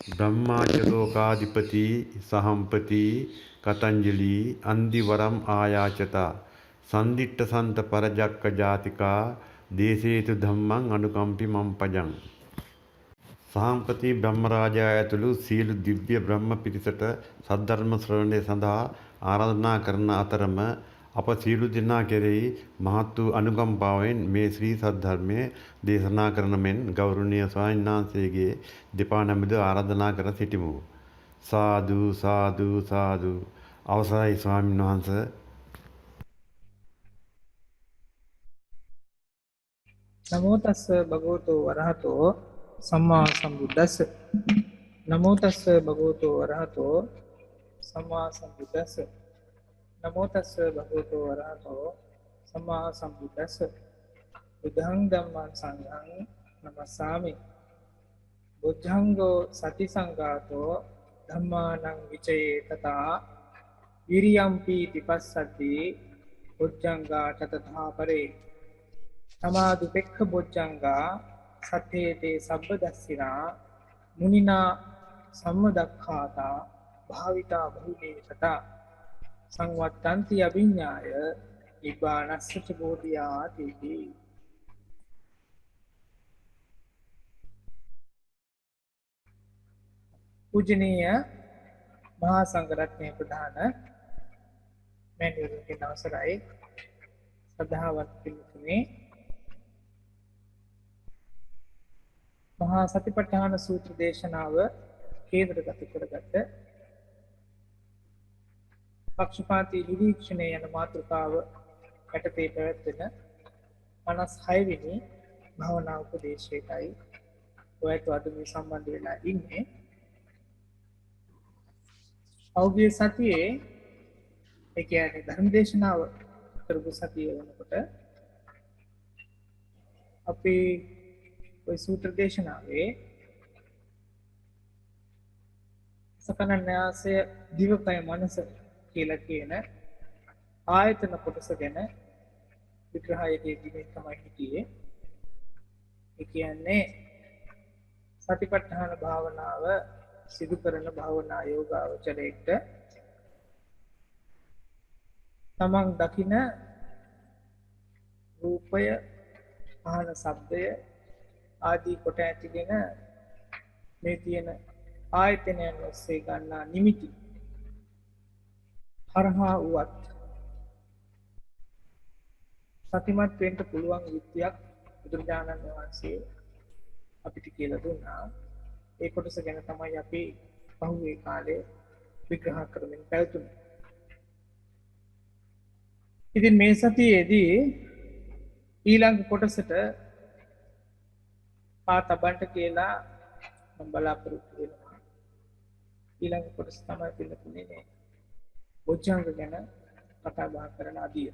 ब्रह्माच्य सहंपति कतंजलि अंदिवरम आयाचता संदिट्ट संत परजक्क जातिका देशेतु धम्मं अनुकंपि मम पजं සහම්පති බ්‍රහ්මරාජා ඇතුළු සියලු දිව්‍ය බ්‍රහ්ම පිරිසට සද්ධර්ම ශ්‍රවණය සඳහා ආරාධනා කරන අතරම අප සියලු දෙනා කෙරෙහි මහත් වූ අනුකම්පාවෙන් මේ ශ්‍රී සද්ධර්මය දේශනා කරන මෙන් ගෞරවනීය ස්වාමීන් වහන්සේගේ දෙපා නමද ආරාධනා කර සිටිමු. සාදු සාදු සාදු. අවසරයි ස්වාමීන් වහන්සේ. නමෝ තස්ස භගවතු වරහතෝ සම්මා සම්බුද්දස්ස. නමෝ තස්ස භගවතු වරහතෝ සම්මා සම්බුද්දස්ස. නමෝ තස්ස භගවතු වරහතෝ සම්මා සම්බුද්දස්ස. බුද්ධං ධම්මං සංඝං නමස්සාමි. බුද්ධංගෝ සති සංඝාතෝ ධම්මානං විචයේ තථා විරියම්පි තිපස්සති බුද්ධංගා තතථා පරේ. සමාධිපෙක්ඛ බොජ්ජංගා සත්තේතේ සබ්බ දස්සිනා මුනිනා සම්මදක්ඛාතා භාවිතා බහුලේ සතා සංවත්තන්ති අභිඤ්ඤාය නිබ්බානස්සච බෝධියාති. පූජනීය මහා සංඝරත්නයේ ප්‍රධාන මෑණිවරුන්ගේ අවසරයි ශ්‍රද්ධාවත් පිළිතුනේ මහා සතිපට්ඨාන සූත්‍ර දේශනාව කේන්ද්‍රගත කරගත පක්ෂපාතී නිරීක්ෂණය යන මාතෘකාව යටතේ පැවැත්වෙන 56 වෙනි භාවනා උපදේශයටයි ඔයත් අද මේ සම්බන්ධ වෙලා ඉන්නේ. පෞද්ගලික සතියේ ඒ කියන්නේ ධර්ම දේශනාව කරපු සතිය වෙනකොට අපි ඔය සූත්‍ර දේශනාවේ සකන න්‍යාසය දිවකය මනස කියලා කියන ආයතන කොටස ගැන විග්‍රහයේදී තමයි හිටියේ. ඒ කියන්නේ සතිපට්ඨාන භාවනාව සිදු කරන භාවනා යෝගාවචරයට තමන් දකින රූපය, ආහන ශබ්දය ආදී කොට ඇතිගෙන මේ තියෙන ආයතනයන් ඔස්සේ ගන්නා නිමිති හරහා වුවත් සතිමත් වෙන්න පුළුවන් යුක්තියක් බුදුරජාණන් වහන්සේ අපිට කියලා දුන්නා. ඒ කොටස ගැන තමයි අපි පහුගිය කාලේ විග්‍රහ කරමින් පැවතුනේ. ඉතින් මේ සතියේදී ඊළඟ කොටසට පාතබන්ට කියලා මම බලාපොරොත්තු වෙනවා. ඊළඟ කොටස තමයි පිළිතුනේ බොජ්ජංග ගැන කතා බහ කරන අදිය.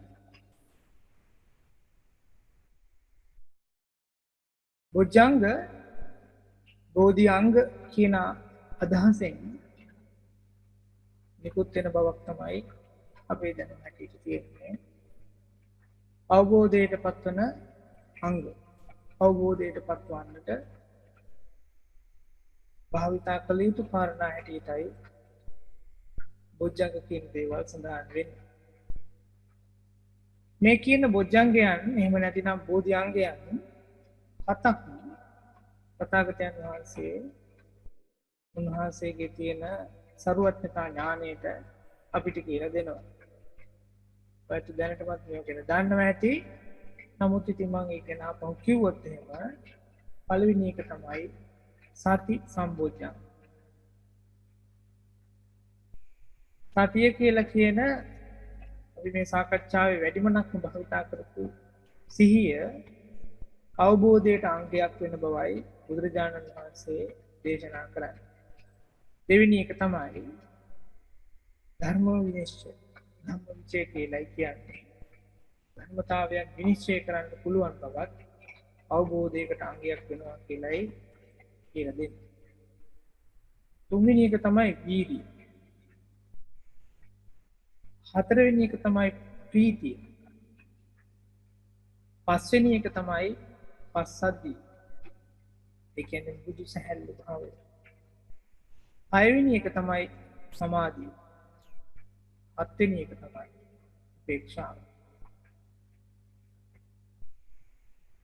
බොජ්ජංග බෝධි අංග කියන අදහසෙන් නිකුත් වෙන බවක් තමයි අපේ දැනුම හැටියට තියෙන්නේ. අවබෝධයට පත්වන අංග. අවබෝධයට පත්වන්නට භාවිතා කළ යුතු කාරණා හැටියටයි බොජ්ජංග කියන දේවල් සඳහන් වෙන්නේ. මේ කියන බොජ්ජංගයන් එහෙම නැතිනම් බෝධි අංගයන් හතක් තථාගතයන් වහන්සේ උන්වහන්සේගේ තියෙන සරුවත්නතා ඥාණයට අපිට කියලා දෙනවා. ඔයත් දැනටමත් මේක ගැන දන්නව ඇති. නමුත් ඉතින් මම ඒක ගැන අපහු කිව්වොත් එහෙම පළවෙනි එක තමයි සති සම්බොජ්ජංග. සතිය කියලා කියන අපි මේ සාකච්ඡාවේ වැඩිමනක්ම භාවිතා කරපු සිහිය අවබෝධයට අංගයක් වෙන බවයි බුදුරජාණන් වහන්සේ දේශනා කරන්නේ. දෙවෙනි එක තමයි ධර්ම විනිශ්චය. ධම්ම විචය කියලා කියන්නේ ධර්මතාවයන් විනිශ්චය කරන්න පුළුවන් බවත් අවබෝධයකට අංගයක් වෙනවා කියලායි කියලා දෙන්නේ. තුන්වෙනි එක තමයි වීර්යය. හතරවෙනි එක තමයි ප්‍රීතිය. පස්වෙනි එක තමයි පස්සද්ධිය. ඒ කියන්නේ බුදු සහැල්ලු භාවය. හයවෙනි එක තමයි සමාධිය. හත්වෙනි එක තමයි උපේක්ෂාව.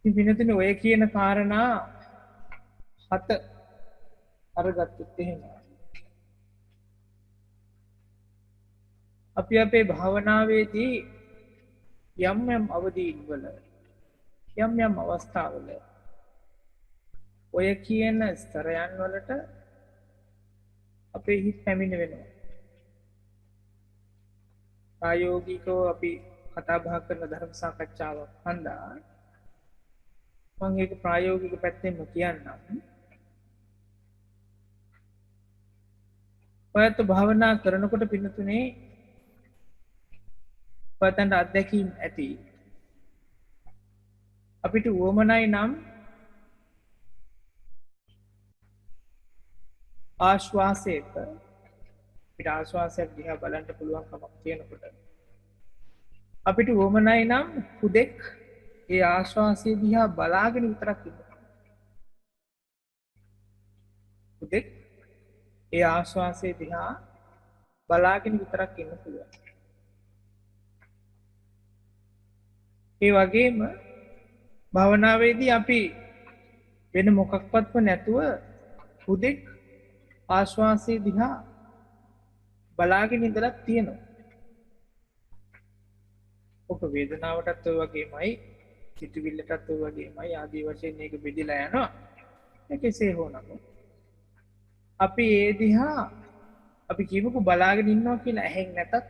ඉතින් පින්නතුනි ඔය කියන කාරණා හත අරගත්තොත් එහෙම අපි අපේ භාවනාවේදී යම් යම් අවදීන් වල යම් යම් අවස්ථාවල ඔය කියන ස්තරයන් වලට අපේ හිත පැමිණ වෙනවා. ප්‍රායෝගිකව අපි කතා බහ කරන ධර්ම සාකච්ඡාවක් හන්දා මම ඒක ප්‍රායෝගික පැත්තෙන්ම කියන්නම්. ඔයත් භාවනා කරනකොට පින්නතුනේ ඔයතන්ට අත්දැකීම් ඇති. අපිට උවමනයි නම් ආශ්වාසයක අපිට ආශ්වාසයක් දිහා බලන්න පුළුවන් කමක් තියෙනකොට අපිට උවමනයි නම් හුදෙක් ඒ ආශ්වාසය දිහා බලාගෙන විතරක් ඉන්න. හුදෙක් ඒ ආශ්වාසය දිහා බලාගෙන විතරක් ඉන්න පුළුවන්. ඒ වගේම භාවනාවේදී අපි වෙන මොකක්වත්ම නැතුව හුදෙක් ආශ්වාසය දිහා බලාගෙන ඉඳලා තියෙනවා. ඔක වේදනාවටත් ඔය වගේමයි, සිතුවිල්ලටත් ඔය වගේමයි ආදී වශයෙන් මේක බෙදලා යනවා. කෙසේ හෝ නමුත් අපි ඒ දිහා අපි කියමුකෝ බලාගෙන ඉන්නවා කියලා ඇහෙන් නැතත්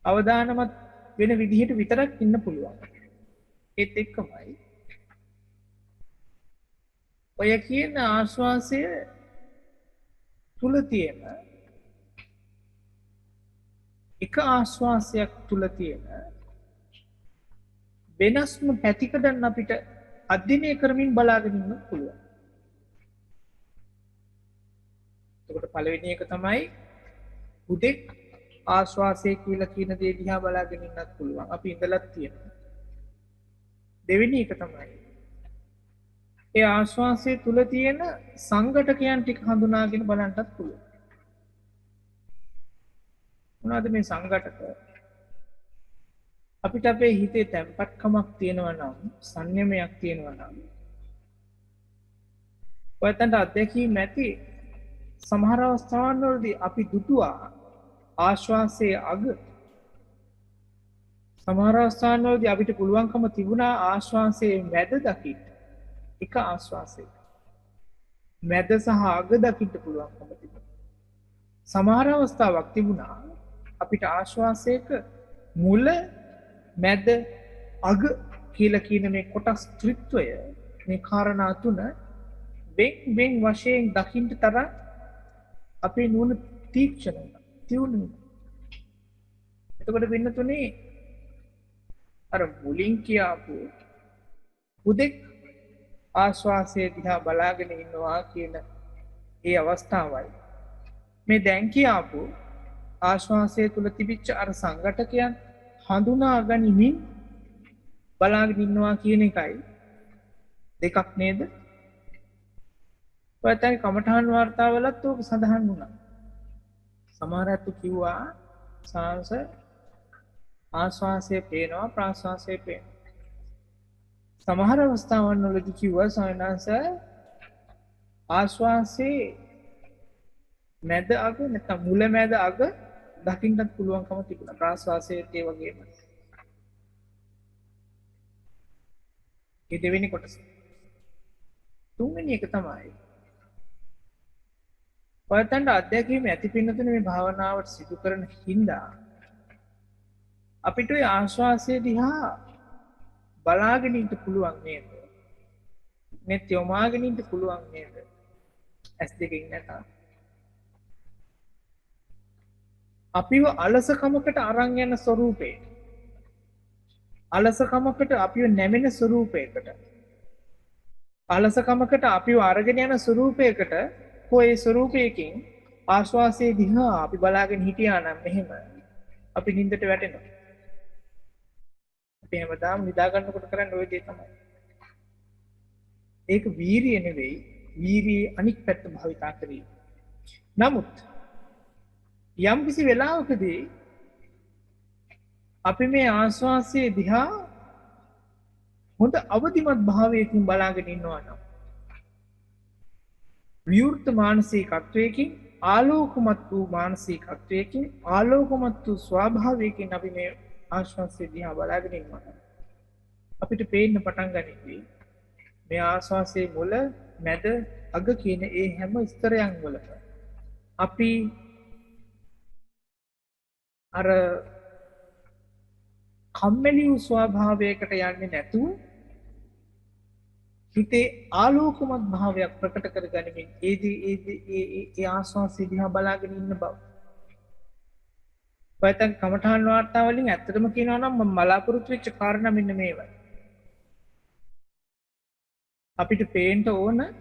අවදානමත් වෙන විදිහට විතරක් ඉන්න පුළුවන්. ඒත් එක්කමයි ඔය කියන ආශ්වාසය තුල තියෙන එක ආශ්වාසයක් තුල තියෙන වෙනස්ම පැතිකඩන් අපිට අධ්‍යයනය කරමින් බලාගෙන ඉන්න පුළුවන්. එතකොට පළවෙනි එක තමයි හුදෙක් ආශ්වාසය කියලා කියන දේ දිහා බලාගෙන ඉන්නත් පුළුවන්. අපි ඉඳලත් තියෙනවා. දෙවෙනි එක තමයි ඒ ආශ්වාසය තුල තියෙන සංඝටකයන් ටික හඳුනාගෙන බලන්නත් පුළුවන්. මොනවද මේ සංඝටක? අපිට අපේ හිතේ තැම්පත්කමක් තියෙනවා නම්, සංයමයක් තියෙනවා නම් ඔයතන්ට අත්දැකීම් ඇති සමහර අවස්ථාවන් වලදී අපි දුටුවා ආශ්වාසයේ අග. සමහර අවස්ථාවන් වලදී අපිට පුළුවන්කම තිබුණා ආශ්වාසයේ මැද දකින්න. එක ආශ්වාසයක මැද සහ අග දකින්න පුළුවන්කම තිබුණා. සමහර අවස්ථාවක් තිබුණා අපිට ආශ්වාසයක මුල මැද අග කියලා කියන මේ කොටස් ත්‍රිත්වය මේ කාරණා තුන වෙන් වශයෙන් දකින්න තරම් අපේ නුවණ තීක්ෂණ වුණා. තියුණු වුණා. එතකොට වෙනතුනේ අර මුලින් කියාපු හුදෙක් ආශ්වාසය දිහා බලාගෙන ඉන්නවා කියන ඒ අවස්ථාවයි මේ දැන් කියාපු ආශ්වාසය තුල තිබිච්ච අර සංඝටකයන් හඳුනා ගනිමින් බලාගෙන ඉන්නවා කියන එකයි දෙකක් නේද? ඔයතන කමඨාන් වார்த்தාවලත් ඔක සඳහන් වුණා. සමහර අය කිව්වා සාංශ ආශ්වාසය පේනවා ප්‍රාශ්වාසය පේනවා. සමහර අවස්ථාවන් වලදී කිව්වා සයනස ආශ්වාසයේ මැද අග නැත්නම් මුල මැද අග දකින්නත් පුළුවන්කම තිබුණා. ප්‍රාශ්වාසයේ ඒ වගේම. ඒ දෙවෙනි කොටස. තුන්වෙනි එක තමයි ඔයතන්ට අධ්‍යක්ීම ඇති පින්නතුනේ මේ භාවනාවට සිදු කරන හින්දා අපිට ඒ ආශ්වාසය දිහා බලාගෙන ඉන්න පුළුවන් නේද? net යොමාගෙන ඉන්න පුළුවන් නේද? ඇස් දෙකකින් නැතා. අපිව අලසකමකට අරන් යන ස්වරූපේ. අලසකමකට අපිව නැමෙන ස්වරූපයකට. අලසකමකට අපිව අරගෙන යන ස්වරූපයකට කොයි ස්වරූපයකින් ආශ්වාසයේ දිහා අපි බලාගෙන හිටියා නම් මෙහෙම අපි නිින්දට වැටෙනවා. අපි හැමදාම නිදා ගන්නකොට කරන්නේ ওই දේ තමයි. ඒක වීරිය නෙවෙයි, වීරියේ අනික් පැත්ත භාවිතා කිරීම. නමුත් යම් කිසි වෙලාවකදී අපි මේ ආශ්වාසයේ දිහා හොඳ අවදිමත් භාවයකින් බලාගෙන ඉන්නවා නම් විවෘත මානසිකත්වයකින් ආලෝකමත් වූ මානසිකත්වයකින් ආලෝකමත් වූ ස්වභාවයකින් අපි මේ ආශ්වාසය දිහා බලාගෙන ඉන්නවා නම් අපිට පේන්න පටන් ගනිද්දී මේ ආශ්වාසයේ මුල මැද අග කියන ඒ හැම ස්තරයන් වලම අපි අර කම්මැලි වූ ස්වභාවයකට යන්නේ නැතුව හිතේ ආලෝකමත් භාවයක් ප්‍රකට කර ගනිමින් ඒ ආශ්වාසය දිහා බලාගෙන ඉන්න බව. ඔයතන් කමඨාන් වාර්තා වලින් ඇත්තටම කියනවා නම් මම බලාපොරොත්තු වෙච්ච කාරණා මෙන්න මේවයි. අපිට පේන්න ඕන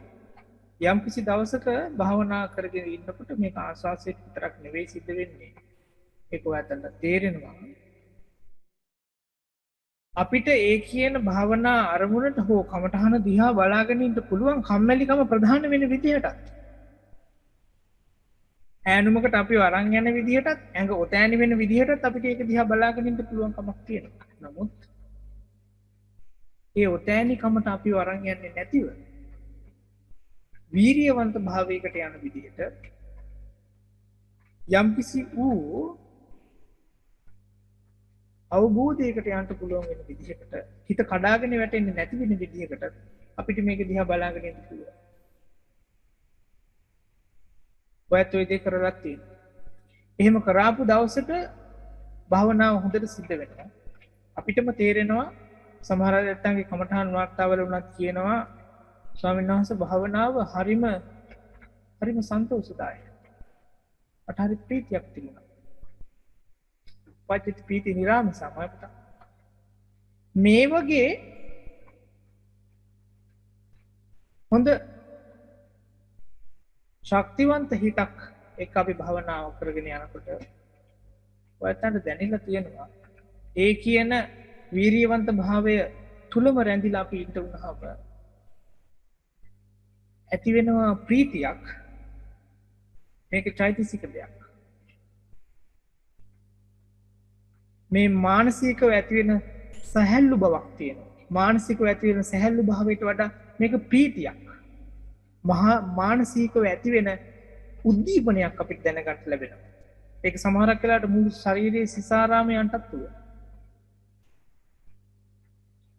යම් කිසි දවසක භාවනා කරගෙන ඉන්නකොට මේක ආශ්වාසයට විතරක් නෙවෙයි සිද්ධ වෙන්නේ. ඒක ඔයතන්ට තේරෙනවා. අපිට ඒ කියන භාවනා අරමුණට හෝ කමඨහන දිහා බලාගෙන ඉන්න පුළුවන් කම්මැලිකම ප්‍රධාන වෙන විදිහටත්. ඈනුමකට අපි අරන් යන විදිහටත් ඇඟ ඔතෑණි වෙන විදිහටත් අපිට ඒක දිහා බලාගෙන ඉන්න පුළුවන් කමක් තියෙනවා. නමුත් ඒ ඔතෑණි කමට අපි අරන් යන්නේ නැතිව වීරියවන්ත භාවයකට යන විදිහට යම්කිසි වූ අවබෝධයකට යන්න පුළුවන් වෙන විදිහකට හිත කඩාගෙන වැටෙන්නේ නැති වෙන විදිහකට අපිට මේක දිහා බලාගෙන ඉන්න පුළුවන්. ඔයත් ඔය දේ කරලා තියෙනවා. එහෙම කරාපු දවසට භාවනාව හොඳට සිද්ධ වෙනවා. අපිටම තේරෙනවා සමහර නැත්තන්ගේ කමඨාන් වාර්තාවල උනත් කියනවා ස්වාමීන් වහන්සේ භාවනාව හරිම සන්තෝෂදායකයි. අට හරි ප්‍රීතියක් තිබුණා. පච්චිත පීති නිරාමසම අපට මේ වගේ හොඳ ශක්තිවන්ත හිතක් එක්ක අපි භවනාව කරගෙන යනකොට ඔයයන්ට දැනෙලා තියෙනවා ඒ කියන වීරියවන්ත භාවය තුලම රැඳිලා අපි ඉන්න උනහම ඇති වෙනවා ප්‍රීතියක්. මේක චෛතසික දෙයක්. මේ මානසිකව ඇති වෙන සැහැල්ලු බවක් තියෙනවා. මානසිකව ඇති වෙන සැහැල්ලු භාවයට වඩා මේක ප්‍රීතියක්. මහා මානසිකව ඇති වෙන උද්දීපනයක් අපිට දැනගන්න ලැබෙනවා. ඒක සමහරක් වෙලාවට මුළු ශරීරයේ සිසාරාමයන්ටත් පුළුවන්.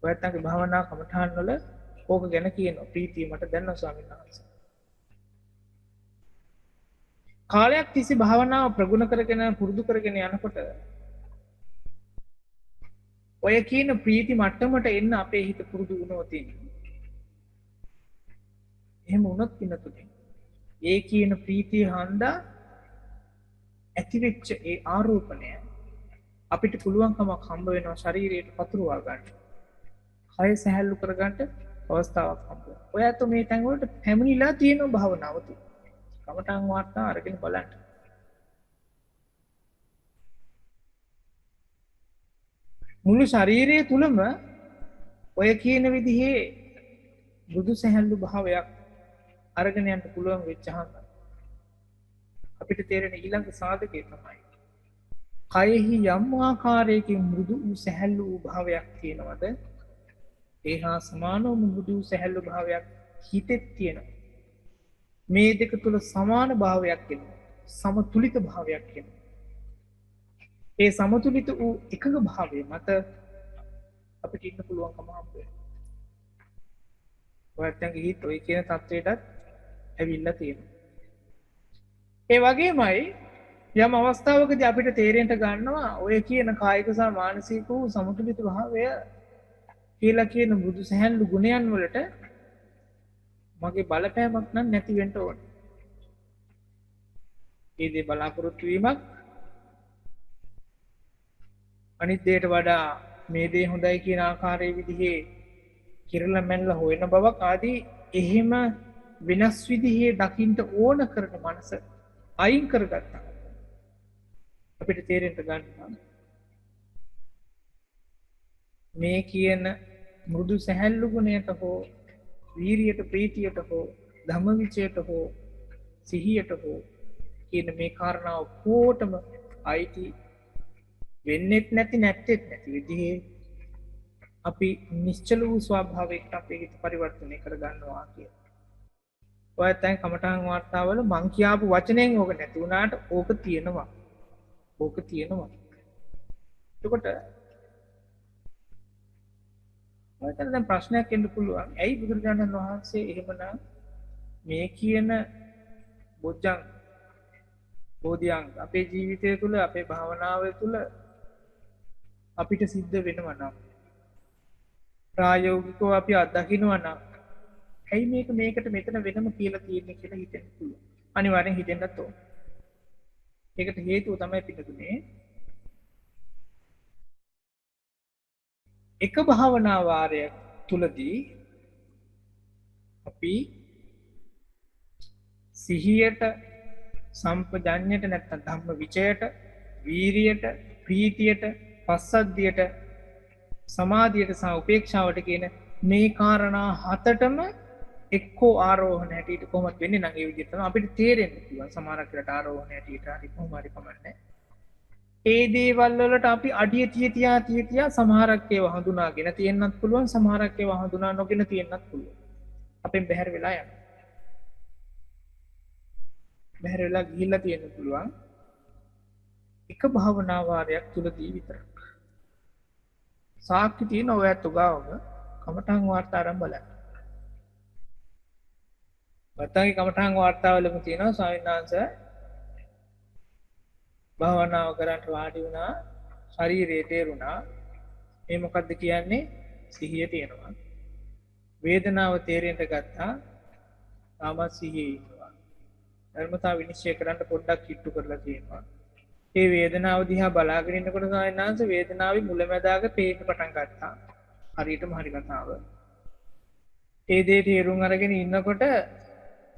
ඔයත්ගේ භාවනා කමඨාන් වල ඕක ගැන කියනවා. ප්‍රීතිය මට දැනෙනවා ස්වාමීන් වහන්සේ. කාලයක් තිස්සේ භාවනාව ප්‍රගුණ කරගෙන පුරුදු කරගෙන යනකොට ඔය කියන ප්‍රීති මට්ටමට එන්න අපේ හිත පුරුදු වුණොත් එහෙම වුණොත් ඉන්නතුනේ ඒ කියන ප්‍රීතිය හන්දා ඇතිවෙච්ච ඒ ආරෝපණය අපිට පුළුවන්කමක් හම්බ වෙනවා ශරීරයට පතුරවා ගන්න. කය සැහැල්ලු කර ගන්නට අවස්ථාවක් හම්බ වෙනවා. ඔයත් මේ තැන් වලට පැමිණිලා තියෙන භාවනාව තුල කමඨාන් වාර්තා අරගෙන බලන්න. මුළු ශරීරය තුළම ඔය කියන විදිහේ බුදු සැහැල්ලු භාවයක් අරගෙන යන්න පුළුවන් වෙච්චහම අපිට තේරෙන ඊළඟ සාධකය තමයි කයෙහි යම් ආකාරයකින් මෘදු වූ සැහැල්ලු වූ භාවයක් තියෙනවද ඒ හා සමානව මෘදු සැහැල්ලු භාවයක් හිතෙත් තියෙනවා. මේ දෙක තුල සමාන භාවයක් එනවා. සමතුලිත භාවයක් එනවා. ඒ සමතුලිත වූ එකඟ භාවය මත අපිට ඉන්න පුළුවන්කම හම්බ වෙනවා. ඔයත්ගේ හිත ඔය කියන තත්වයටත් ඇවිල්ලා තියෙනවා. ඒ වගේමයි යම් අවස්ථාවකදී අපිට තේරෙන්න ගන්නවා ඔය කියන කායික සහ මානසික වූ සමතුලිත භාවය කියලා කියන බුදු සැහැල්ලු ගුණයන් වලට මගේ බලපෑමක් නම් නැති වෙන්න ඕනේ. ඒ දේ බලාපොරොත්තු වීමක් අනිත් දේට වඩා මේ දේ හොඳයි කියන ආකාරයේ විදිහේ කිරලා මැනලා හොයන බවක් ආදී එහෙම වෙනස් විදිහේ දකින්න ඕන කරන මනස අයින් කරගත්තා. අපිට තේරෙන්න ගන්නවා මේ කියන මෘදු සැහැල්ලු ගුණයට හෝ වීරියට ප්‍රීතියට හෝ ධම්මවිචයට හෝ සිහියට හෝ කියන මේ කාරණාව කොටම අයිති වෙන්නෙත් නැති නැත්තේත් නැති විදිහේ අපි නිශ්චල වූ ස්වභාවයකට අපේ හිත පරිවර්තනය කර ගන්නවා කියලා. ඔයත් දැන් කමඨාන් වාර්තාවල මං කියාපු වචනයෙන් ඕක නැති වුණාට ඕක තියෙනවා. ඕක තියෙනවා. එතකොට ඔයතන දැන් ප්‍රශ්නයක් එන්න පුළුවන්. ඇයි බුදුරජාණන් වහන්සේ එහෙමනම් මේ කියන බොජ්ජං බෝධියංග අපේ ජීවිතය තුළ අපේ භාවනාව තුළ අපිට සිද්ධ වෙනවා නම් ප්‍රායෝගිකව අපි අත්දකින්නවා නම් ඇයි මේකට මෙතන වෙනම කියලා තියෙන්නේ කියලා හිතෙන්න පුළුවන්. අනිවාර්යෙන් හිතෙන්නත් ඕන. ඒකට හේතුව තමයි පිටුනේ එක භාවනා වාරයක් තුලදී අපි සිහියට සම්පජඤ්ඤයට නැත්නම් ධම්ම විචයට වීරියට ප්‍රීතියට පස්සද්ධියට සමාධියට සහ උපේක්ෂාවට කියන මේ කාරණා හතටම එක්කෝ ආරෝහණ හැටියට කොහොමද වෙන්නේ නම් ඒ විදිහට තමයි අපිට තේරෙන්න පුළුවන්. සමහරක් වෙලට ආරෝහණ හැටියට හරි කොහොම හරි කමන්නේ. ඒ දේවල් වලට අපි අඩිය තිය සමහරක් ඒවා හඳුනාගෙන තියෙන්නත් පුළුවන්, සමහරක් ඒවා හඳුනා නොගෙන තියෙන්නත් පුළුවන්. අපෙන් බැහැර වෙලා යනවා. බැහැර වෙලා ගිහිල්ලා තියෙන්න පුළුවන්. එක භාවනා වාරයක් තුලදී විතරක්. සාක්ෂි තියෙන ඔයත් උගාවම කමඨං වාර්තා ආරම්භ බලන්න. වත්තගේ කමඨං වාර්තාවලම තියෙනවා ස්වාමීන් වහන්සේ භාවනාව කරන්න වාඩි වුණා, ශරීරයේ තේරුණා. මේ මොකද්ද කියන්නේ? සිහිය තියෙනවා. වේදනාව තේරෙන්න ගත්තා. තාමත් සිහියේ ඉන්නවා. ධර්මතාව විනිශ්චය කරන්න පොඩ්ඩක් කිට්ටු කරලා තියෙනවා. ඒ වේදනාව දිහා බලාගෙන ඉන්නකොට ස්වාමීන් වහන්සේ වේදනාවේ මුලැමැදාග පේන්න පටන් ගත්තා. හරියටම හරි කතාව. ඒ දේ තේරුම් අරගෙන ඉන්නකොට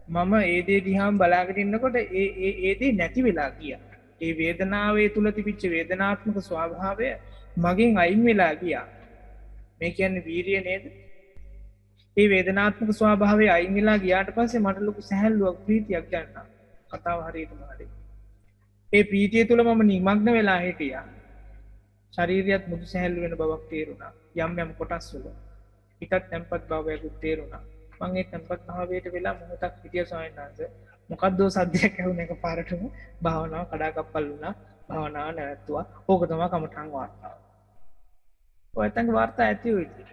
මම ඒ දේ දිහාම බලාගෙන ඉන්නකොට ඒ දේ නැති වෙලා ගියා. ඒ වේදනාවේ තුල තිබිච්ච වේදනාත්මක ස්වභාවය මගෙන් අයින් වෙලා ගියා. මේ කියන්නේ වීරිය නේද? ඒ වේදනාත්මක ස්වභාවය අයින් වෙලා ගියාට පස්සේ මට ලොකු සැහැල්ලුවක් ප්‍රීතියක් දැනෙනවා. කතාව හරියටම හරි. ඒ ප්‍රීතිය තුල මම නිමග්න වෙලා හිටියා. ශරීරයත් මුදු සැහැල්ලු වෙන බවක් තේරුණා. යම් යම් කොටස් වල පිටත් tempat භාවයක් තේරුණා. මම ඒ tempat භාවයට වෙලා මොහොතක් හිටිය ස්වාමීන් වහන්සේ මොකද්දෝ සද්දයක් ඇහුණ එකපාරටම භාවනාව කඩාකප්පල් වුණා. භාවනාව නැවතුවා. ඕක තමයි කමඨං වාර්තාව. ඔයතංග වාර්තා ඇති වෙයි.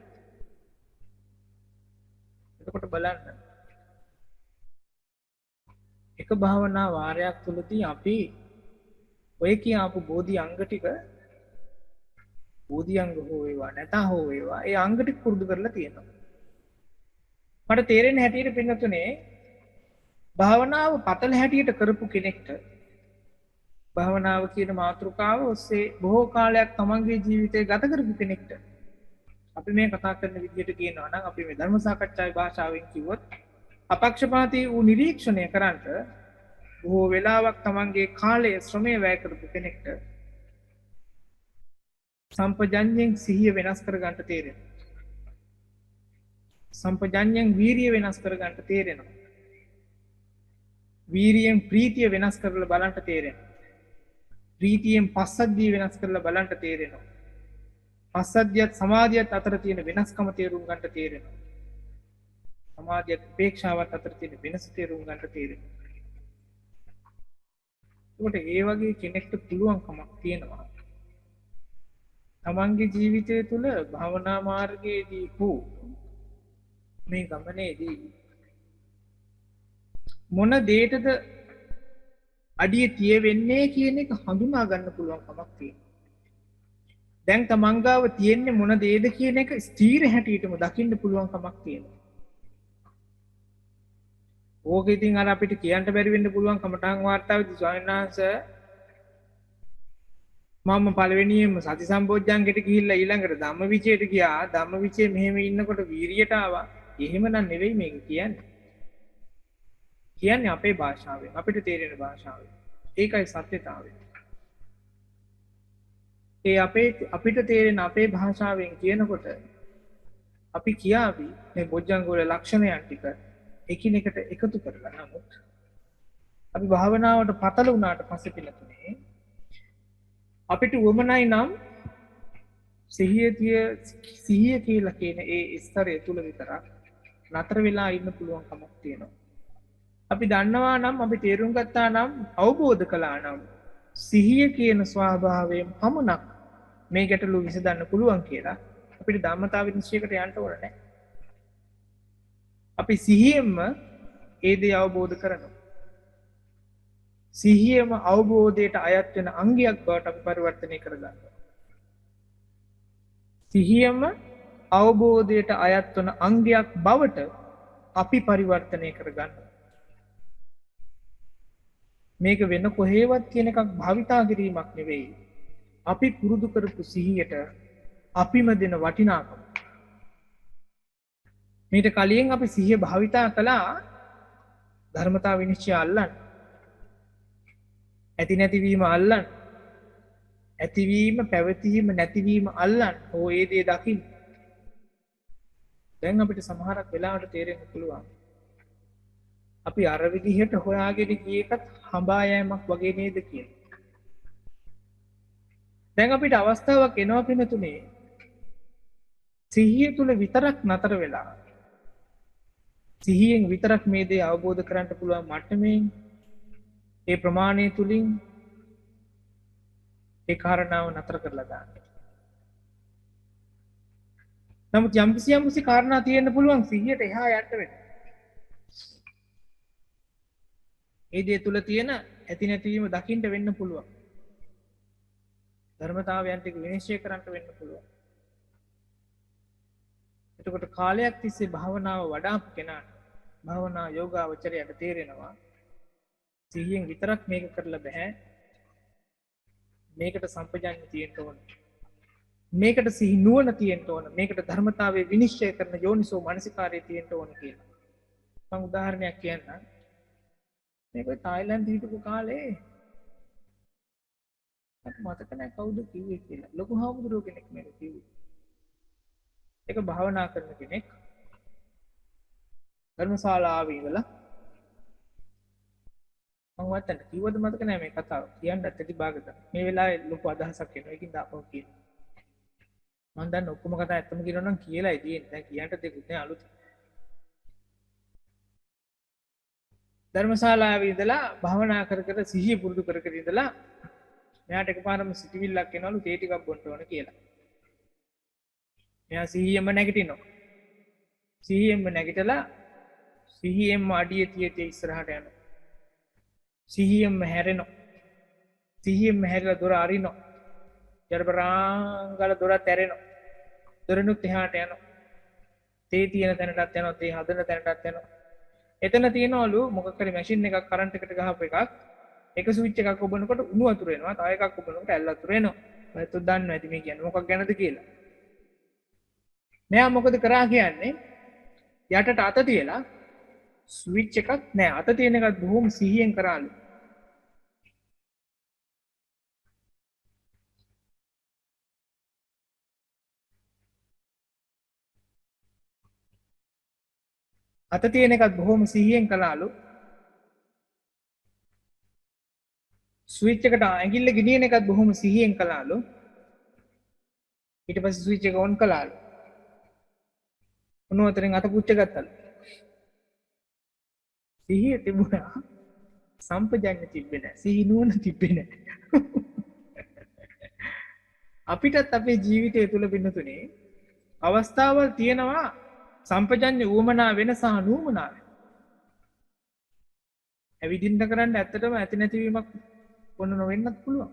එතකොට බලන්න. එක භාවනා වාරයක් තුලදී අපි ඔය කියාපු බෝධි අංග ටික බෝධි අංග හෝ වේවා නැතා හෝ වේවා ඒ අංග ටික පුරුදු කරලා තියෙනවා. මට තේරෙන හැටියට පින්නතුනේ භාවනාව පතල හැටියට කරපු කෙනෙක්ට භාවනාව කියන මාතෘකාව ඔස්සේ බොහෝ කාලයක් තමන්ගේ ජීවිතය ගත කරපු කෙනෙක්ට අපි මේ කතා කරන විදිහට කියනවා නම් අපි මේ ධර්ම සාකච්ඡාවේ භාෂාවෙන් කිව්වොත් අපක්ෂපාතී වූ නිරීක්ෂණය කරන්ට බොහෝ වෙලාවක් තමන්ගේ කාලය ශ්‍රමය වැය කරපු කෙනෙක්ට සම්පජඤ්ඤයෙන් සිහිය වෙනස් කර ගන්නට තේරෙනවා. සම්පජඤ්ඤයෙන් වීරිය වෙනස් කර ගන්නට තේරෙනවා. වීරියෙන් ප්‍රීතිය වෙනස් කරලා බලන්න තේරෙනවා. ප්‍රීතියෙන් පස්සද්ධිය වෙනස් කරලා බලන්න තේරෙනවා. පස්සද්ධියත් සමාධියත් අතර තියෙන වෙනස්කම තේරුම් ගන්නට තේරෙනවා. සමාධියත් උපේක්ෂාවත් අතර තියෙන වෙනස තේරුම් ගන්නට තේරෙනවා. ඒකට ඒ වගේ කෙනෙක්ට පුළුවන්කමක් තියෙනවා. තමන්ගේ ජීවිතය තුළ භාවනා මාර්ගයේදී හෝ මේ ගමනේදී මොන දේටද අඩිය තිය වෙන්නේ කියන එක හඳුනා ගන්න පුළුවන් කමක් තියෙනවා. දැන් තමන් ගාව තියෙන්නේ මොන දේද කියන එක ස්ථීර හැටියටම දකින්න පුළුවන් කමක් තියෙනවා. ඕක ඉතින් අර අපිට කියන්න බැරි වෙන්න පුළුවන් කමඨාන් වාර්තාවේදී ස්වාමීන් වහන්සේ මම පළවෙනියෙන්ම සති සම්බොජ්ජංගෙට ගිහිල්ලා ඊළඟට ධම්මවිචයට ගියා. ධම්මවිචේ මෙහෙම ඉන්නකොට වීරියට ආවා. එහෙමනම් නෙවෙයි මේක කියන්නේ. කියන්නේ අපේ භාෂාවෙන් අපිට තේරෙන භාෂාවෙන්. ඒකයි සත්‍යතාවය. ඒ අපිට තේරෙන අපේ භාෂාවෙන් කියනකොට අපි කියාවි මේ බොජ්ජංග වල ලක්ෂණයන් ටික එකිනෙකට එකතු කරලා නමුත් අපි භාවනාවට පතල වුණාට පස්සේ පිළිතුනේ අපිට උවමනයි නම් සිහිය කියලා කියන ඒ ස්තරය තුල විතරක් නතර වෙලා ඉන්න පුළුවන් කමක් තියෙනවා. අපි දන්නවා නම් අපි තේරුම් ගත්තා නම් අවබෝධ කළා නම් සිහිය කියන ස්වභාවයෙන් පමණක් මේ ගැටලුව විසඳන්න පුළුවන් කියලා අපිට ධම්මතාව විනිශ්චයකට යන්න ඕන නැහැ. අපි සිහියෙන්ම ඒ දේ අවබෝධ කරනවා. සිහියම අවබෝධයට අයත් වෙන අංගයක් බවට අපි පරිවර්තනය කරගන්නවා. සිහියම අවබෝධයට අයත් වන අංගයක් බවට අපි පරිවර්තනය කරගන්නවා. මේක වෙන කොහේවත් කියන එකක් භාවිතා කිරීමක් නෙවෙයි. අපි පුරුදු කරපු සිහියට අපිම දෙන වටිනාකම. මීට කලින් අපි සිහිය භාවිතා කළා ධර්මතා විනිශ්චය අල්ලන්න. ඇති නැතිවීම අල්ලන්න. ඇතිවීම පැවතීම නැතිවීම අල්ලන්න. ඕ ඒ දේ දකින්න. දැන් අපිට සමහරක් වෙලාවට තේරෙන්න පුළුවන්. අපි අර විදිහට හොයාගෙන ගිය එකත් හඹා යෑමක් වගේ නේද කියලා. දැන් අපිට අවස්ථාවක් එනවා පිනතුනේ. සිහිය තුල විතරක් නතර වෙලා සිහියෙන් විතරක් මේ දේ අවබෝධ කරගන්න පුළුවන් මට්ටමින් ඒ ප්‍රමාණය තුලින් ඒ කාරණාව නතර කරලා දාන්න. නමුත් යම්කිසි කාරණා තියෙන්න පුළුවන් සිහියට එහා යන්න වෙන්න. ඒ දේ තුල තියෙන ඇති නැතිවීම දකින්න වෙන්න පුළුවන්. ධර්මතාවයන් ටික විනිශ්චය කරන්න වෙන්න පුළුවන්. එතකොට කාලයක් තිස්සේ භාවනාව වඩාපු කෙනාට භාවනා යෝගාවචරයට තේරෙනවා සිහියෙන් විතරක් මේක කරලා බෑ. මේකට සම්පජාඤ්ඤය තියෙන්න ඕන. මේකට සිහි නුවණ තියෙන්න ඕන. මේකට ධර්මතාවයේ විනිශ්චය කරන යෝනිසෝ මනසිකාරය තියෙන්න ඕන කියලා. මම උදාහරණයක් කියන්නම්. මේක තායිලන්තේ හිටපු කාලේ මට මතක නැහැ කවුද කිව්වේ කියලා. ලොකු හාමුදුරුවෝ කෙනෙක් මේක කිව්වේ. ඒක භාවනා කරන කෙනෙක් ධර්මශාලාවේ ඉඳලා මම වත්තට කිව්වද මතක නැහැ මේ කතාව. කියන්නත් ඇති භාගත. මේ වෙලාවේ ලොකු අදහසක් එනවා. ඒකින් දාපව කියනවා. මම දැන් ඔක්කොම කතා ඇත්තම කියනවා නම් කියලායි තියෙන්නේ. දැන් කියන්න දෙයක් නෑ අලුත්. ධර්මශාලාවේ ඉඳලා භාවනා කර කර සිහිය පුරුදු කර කර ඉඳලා මෙයාට එකපාරම සිටිවිල්ලක් එනවලු තේ ටිකක් බොන්න ඕන කියලා. මෙයා සිහියෙන්ම නැගිටිනවා. සිහියෙන්ම නැගිටලා සිහියෙන්ම අඩිය තියතේ ඉස්සරහට යනවා. සිහියෙන්ම හැරෙනවා. සිහියෙන්ම හැරලා දොර අරිනවා. ජරබරාංගල දොර ඇරෙනවා. දොරනුත් එහාට යනවා. තේ තියෙන තැනටත් යනවා. තේ හදන තැනටත් යනවා. එතන තියෙනවලු මොකක් හරි මැෂින් එකක් කරන්ට් එකට ගහපු එකක්. එක ස්විච් එකක් ඔබනකොට උණු වතුර එනවා. තව එකක් ඔබනකොට ඇල් වතුර එනවා. ඔයත් දන්නවා ඇති මේ කියන්නේ මොකක් ගැනද කියලා. මෙයා මොකද කරා කියන්නේ? යටට අත තියලා ස්විච් එකක් නෑ අත තියෙන එකත් බොහොම සිහියෙන් කරාලු. අත තියෙන එකත් බොහොම සිහියෙන් කළාලු. ස්විච් එකට ඇඟිල්ල ගෙනියන එකත් බොහොම සිහියෙන් කළාලු. ඊට පස්සේ ස්විච් එක ඔන් කළාලු. උණු වතුරෙන් අත පුච්ච ගත්තලු. සිහිය තිබුණා. සම්පජඤ්ඤය තිබ්බේ නැහැ. සිහි නුවණ තිබ්බේ නැහැ. අපිටත් අපේ ජීවිතය තුළ පින්නතුනේ අවස්ථාවල් තියෙනවා සම්පජඤ්ඤ ඌමනා වෙන සහ නූමනා වෙන. ඇවිදින්න කරන්න ඇත්තටම ඇති නැතිවීමක් වොන්න නොවෙන්නත් පුළුවන්.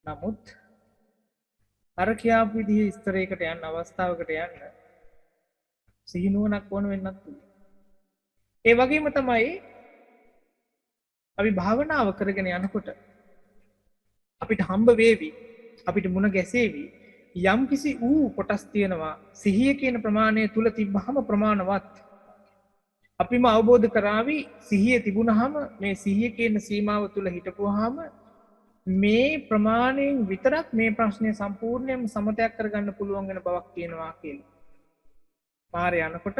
නමුත් අර කියාපු විදිහේ ස්තරයකට යන්න අවස්ථාවකට යන්න සිහි නුවණක් වොන්න වෙන්නත් පුළුවන්. ඒ වගේම තමයි අපි භාවනාව කරගෙන යනකොට අපිට හම්බ වේවි අපිට මුණ ගැසේවි යම් කිසි ඌ කොටස් තියෙනවා සිහිය කියන ප්‍රමාණය තුල තිබ්බහම ප්‍රමාණවත් අපිම අවබෝධ කරાવી සිහිය තිබුණාම මේ සිහිය කියන සීමාව තුල හිටපුවාම මේ ප්‍රමාණයෙන් විතරක් මේ ප්‍රශ්නය සම්පූර්ණයෙන්ම සමතයක් කරගන්න පුළුවන් වෙන බවක් තියෙනවා කියලා. පාරේ යනකොට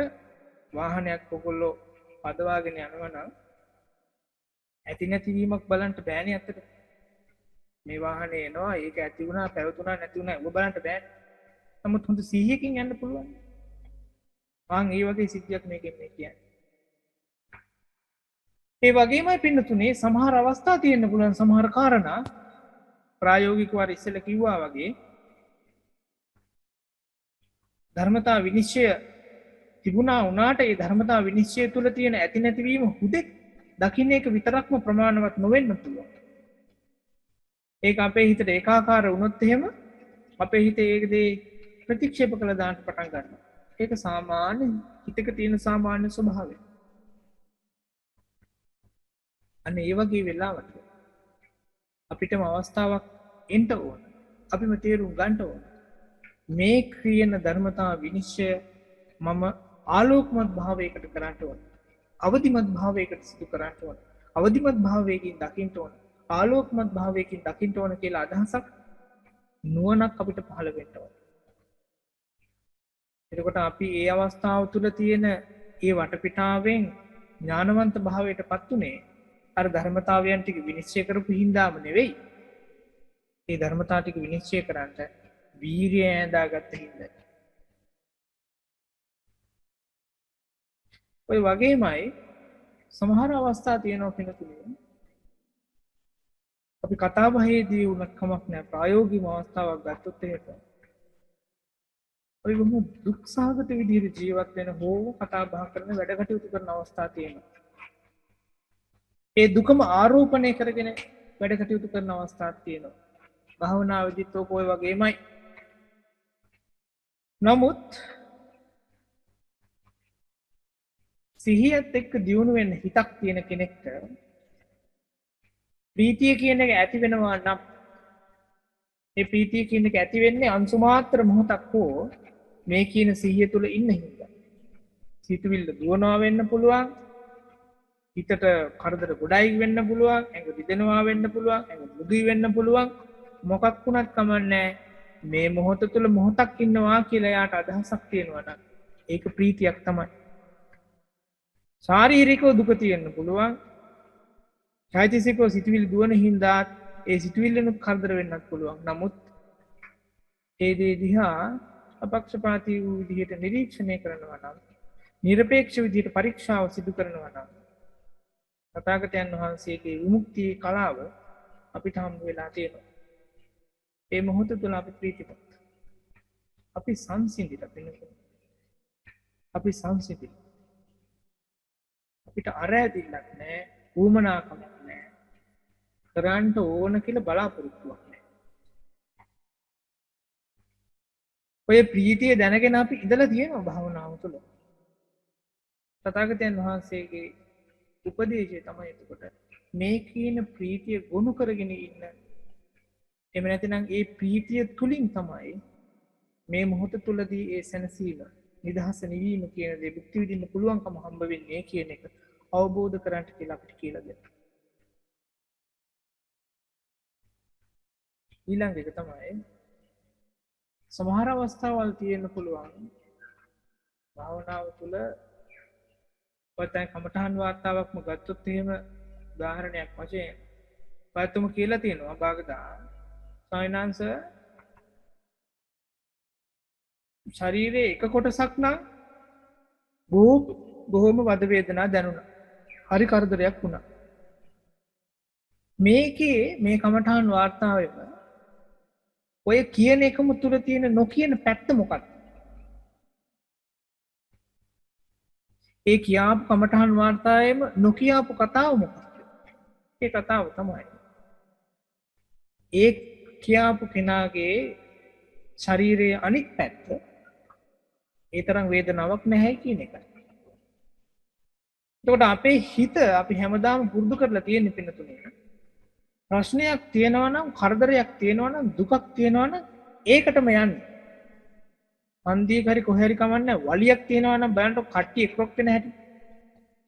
වාහනයක් ඔයගොල්ලෝ පදවාගෙන යනවා නම් ඇති නැතිවීමක් බලන්න බෑනේ අතට. මේ වාහනේ එනවා ඒක ඇති වුණා පැවතුණා නැති වුණා ඔබ බලන්න බෑනේ. නමුත් හොඳ 100කින් යන්න පුළුවන්. මං ඒ වගේ සිද්ධියක් මේකෙන් මේ කියන්නේ. ඒ වගේමයි පින්නතුනේ සමහර අවස්ථා තියෙන්න පුළුවන් සමහර කාරණා ප්‍රායෝගිකව අර ඉස්සෙල්ලා කිව්වා වගේ ධර්මතා විනිශ්චය තිබුණා වුණාට ඒ ධර්මතා විනිශ්චය තුළ තියෙන ඇති නැතිවීම හුදෙක් දකින්න එක විතරක්ම ප්‍රමාණවත් නොවෙන්න පුළුවන්. ඒක අපේ හිතට ඒකාකාර වුණොත් එහෙම අපේ හිතේ ඒක දේ ප්‍රතික්ෂේප කළ දාන්න පටන් ගන්නවා. ඒක සාමාන්‍ය හිතක තියෙන සාමාන්‍ය ස්වභාවය. අන්න ඒ වගේ වෙලාවට අපිටම අවස්ථාවක් එන්න ඕන. අපිම තේරුම් ගන්න ඕන. මේ ක්‍රියන ධර්මතා විනිශ්චය මම ආලෝකමත් භාවයකට කරන්න ඕන. අවදිමත් භාවයකට සිදු කරන්න ඕන. අවදිමත් භාවයකින් දකින්න ඕන. ආලෝකමත් භාවයකින් දකින්න ඕන කියලා අදහසක් නුවණක් අපිට පහළ වෙන්න ඕන. එතකොට අපි ඒ අවස්ථාව තුළ තියෙන ඒ වටපිටාවෙන් ඥානවන්ත භාවයට පත් උනේ අර ධර්මතාවයන් ටික විනිශ්චය කරපු හින්දාම නෙවෙයි. ඒ ධර්මතා ටික විනිශ්චය කරන්න වීරිය ඇඳාගත්ත හින්දා. ඔය වගේමයි සමහර අවස්ථා තියෙනවා කෙනෙකුට අපි කතා බහේදී වුණත් කමක් නැහැ ප්‍රායෝගික අවස්ථාවක් ගත්තොත් එහෙම ඔය බොහොම දුක්සහගත විදිහට ජීවත් වෙන හෝ කතා බහ කරන වැඩ කටයුතු කරන අවස්ථා තියෙනවා. ඒ දුකම ආරෝපණය කරගෙන වැඩ කටයුතු කරන අවස්ථාවක් තියෙනවා. භාවනාවේදීත් ඔය වගේමයි. නමුත් සිහියත් එක්ක දියුණු වෙන්න හිතක් තියෙන කෙනෙක්ට ප්‍රීතිය කියන එක ඇති වෙනවා නම් ඒ ප්‍රීතිය කියන එක ඇති වෙන්නේ අංශු මාත්‍ර මොහොතක් හෝ මේ කියන සිහිය තුළ ඉන්න හින්දා. සිතුවිල්ල දුවනවා වෙන්න පුළුවන්. හිතට කරදර ගොඩයි වෙන්න පුළුවන්. ඇඟ රිදෙනවා වෙන්න පුළුවන්. ඇඟ මුදුයි වෙන්න පුළුවන්. මොකක් වුණත් කමන්නේ මේ මොහොත තුළ මොහොතක් ඉන්නවා කියලා යාට අදහසක් තියෙනවා නම් ඒක ප්‍රීතියක් තමයි. ශාරීරිකව දුක තියෙන්න පුළුවන්. චෛතසිකව සිතුවිලි දුවන හින්දා ඒ සිතුවිල්ලෙනුත් කරදර වෙන්නත් පුළුවන්. නමුත් ඒ දේ දිහා අපක්ෂපාතී වූ විදිහට නිරීක්ෂණය කරනවා නම් නිරපේක්ෂ විදිහට පරීක්ෂාව සිදු කරනවා නම් තථාගතයන් වහන්සේගේ විමුක්තියේ කලාව අපිට හම් වෙලා තියෙනවා. ඒ මොහොත තුළ අපි ප්‍රීතිමත්. අපි සංසිඳිලා පිළිගන්න. අපි සංසිඳිලා. අපිට අරැදිල්ලක් නැහැ, ඌමනාකමක් නැහැ. කරන්න ඕන කියලා බලාපොරොත්තුවක් නැහැ. ඔය ප්‍රීතිය දැනගෙන අපි ඉඳලා තියෙනවා භාවනාව තුළ. තථාගතයන් වහන්සේගේ උපදේශය තමයි එතකොට මේ කියන ප්‍රීතිය ගොනු කරගෙන ඉන්න. එහෙම නැතිනම් ඒ ප්‍රීතිය තුලින් තමයි මේ මොහොත තුලදී ඒ සැනසීම නිදහස නිවීම කියන දේ භුක්ති විඳින්න පුළුවන්කම හම්බ වෙන්නේ කියන එක අවබෝධ කරගන්න කියලා අපිට කියලා දෙනවා. ඊළඟ එක තමයි සමහර අවස්ථාවල් තියෙන්න පුළුවන් භාවනාව තුළ ඔතන කමඨහන් වාර්තාවක්ම ගත්තොත් එහෙම උදාහරණයක් වශයෙන් පාතුම කියලා තියෙනවා භාගදා සායනාංශ ශරීරයේ එක කොටසක් නම් බොහොම වද වේදනා දැනුණා. හරි කරදරයක් වුණා. මේකේ මේ කමඨහන් වාර්තාවෙම ඔය කියන එකම තුල තියෙන නොකියන පැත්ත මොකක්ද? ඒ කියාපු කමඨහන් වාර්තාවෙම නොකියාපු කතාව මොකක්ද? ඒ කතාව තමයි ඒ කියාපු කෙනාගේ ශරීරයේ අනිත් පැත්ත ඒ තරම් වේදනාවක් නැහැ කියන එකයි. එතකොට අපේ හිත අපි හැමදාම පුරුදු කරලා තියෙන පින්නතුනේ ප්‍රශ්නයක් තියෙනවා නම් කරදරයක් තියෙනවා නම් දුකක් තියෙනවා නම් ඒකටම යන්නේ. හන්දියක හරි කොහේ හරි කමන්නේ වලියක් තියෙනවා නම් බලන්න කට්ටිය එක්රොක් වෙන හැටි.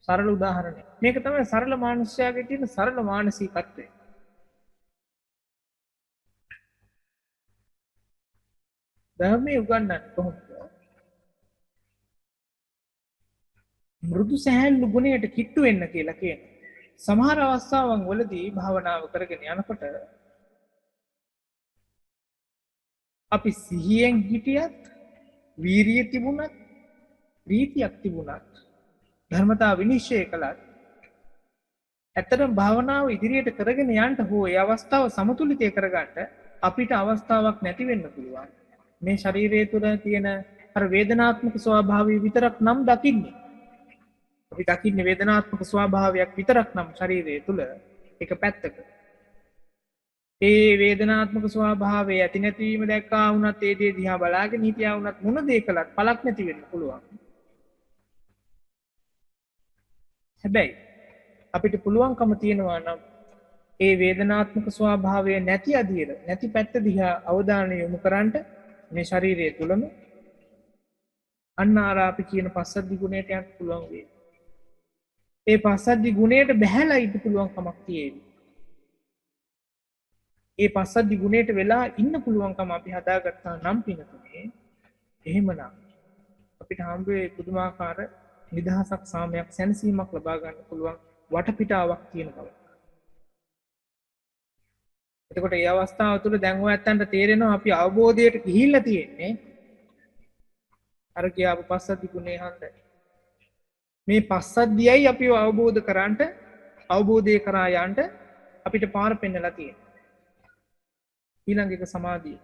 සරල උදාහරණයක්. මේක තමයි සරල මානසිකයාගේ තියෙන සරල මානසිකත්වය. ධර්මයේ උගන්වන්නේ කොහොමද? මෘදු සහැල්ලු ගුණයට කිට්ටු වෙන්න කියලා කියනවා. සමහර අවස්ථාවන් වලදී භාවනාව කරගෙන යනකොට අපි සිහියෙන් හිටියත් වීරිය තිබුණත් ප්‍රීතියක් තිබුණත් ධර්මතා විනිශ්චය කළත් ඇත්තටම භාවනාව ඉදිරියට කරගෙන යන්න හෝ ඒ අවස්ථාව සමතුලිතය කරගන්න අපිට අවස්ථාවක් නැති වෙන්න පුළුවන්. මේ ශරීරය තුළ තියෙන අර වේදනාත්මක ස්වභාවය විතරක් නම් දකින්නේ. අපි දකින්නේ වේදනාත්මක ස්වභාවයක් විතරක් නම් ශරීරය තුළ එක පැත්තක. ඒ වේදනාත්මක ස්වභාවය ඇති නැතිවීම දැක්කා වුණත් ඒ දේ දිහා බලාගෙන හිටියා වුණත් මොන දේ කළත් පළක් නැති වෙන්න පුළුවන්. හැබැයි අපිට පුළුවන්කම තියෙනවා නම් ඒ වේදනාත්මක ස්වභාවය නැති අදියර නැති පැත්ත දිහා අවධානය යොමු කරන්නට මේ ශරීරය තුළම අන්න අර අපි කියන පස්සද්ධි ගුණයට යන්න පුළුවන් වේ. ඒ පස්සද්ධි ගුණයට බැහැලා ඉන්න පුළුවන් කමක් තියෙයි. ඒ පස්සද්ධි ගුණයට වෙලා ඉන්න පුළුවන්කම අපි හදාගත්තා නම් පිනතුනේ එහෙමනම් අපිට හම්බ වෙයි පුදුමාකාර නිදහසක් සාමයක් සැනසීමක් ලබා ගන්න පුළුවන් වටපිටාවක් තියෙන බව. එතකොට ඒ අවස්ථාව තුළ දැන් ඔයයන්ට තේරෙනවා අපි අවබෝධයට ගිහිල්ලා තියෙන්නේ අර කියාපු පස්සද්ධි ගුණේ හන්දයි. මේ පස්සද්ධියයි අපිව අවබෝධ කරන්නට අවබෝධය කරා යන්න අපිට පාර පෙන්නලා තියෙනවා. ඊළඟ එක සමාධිය.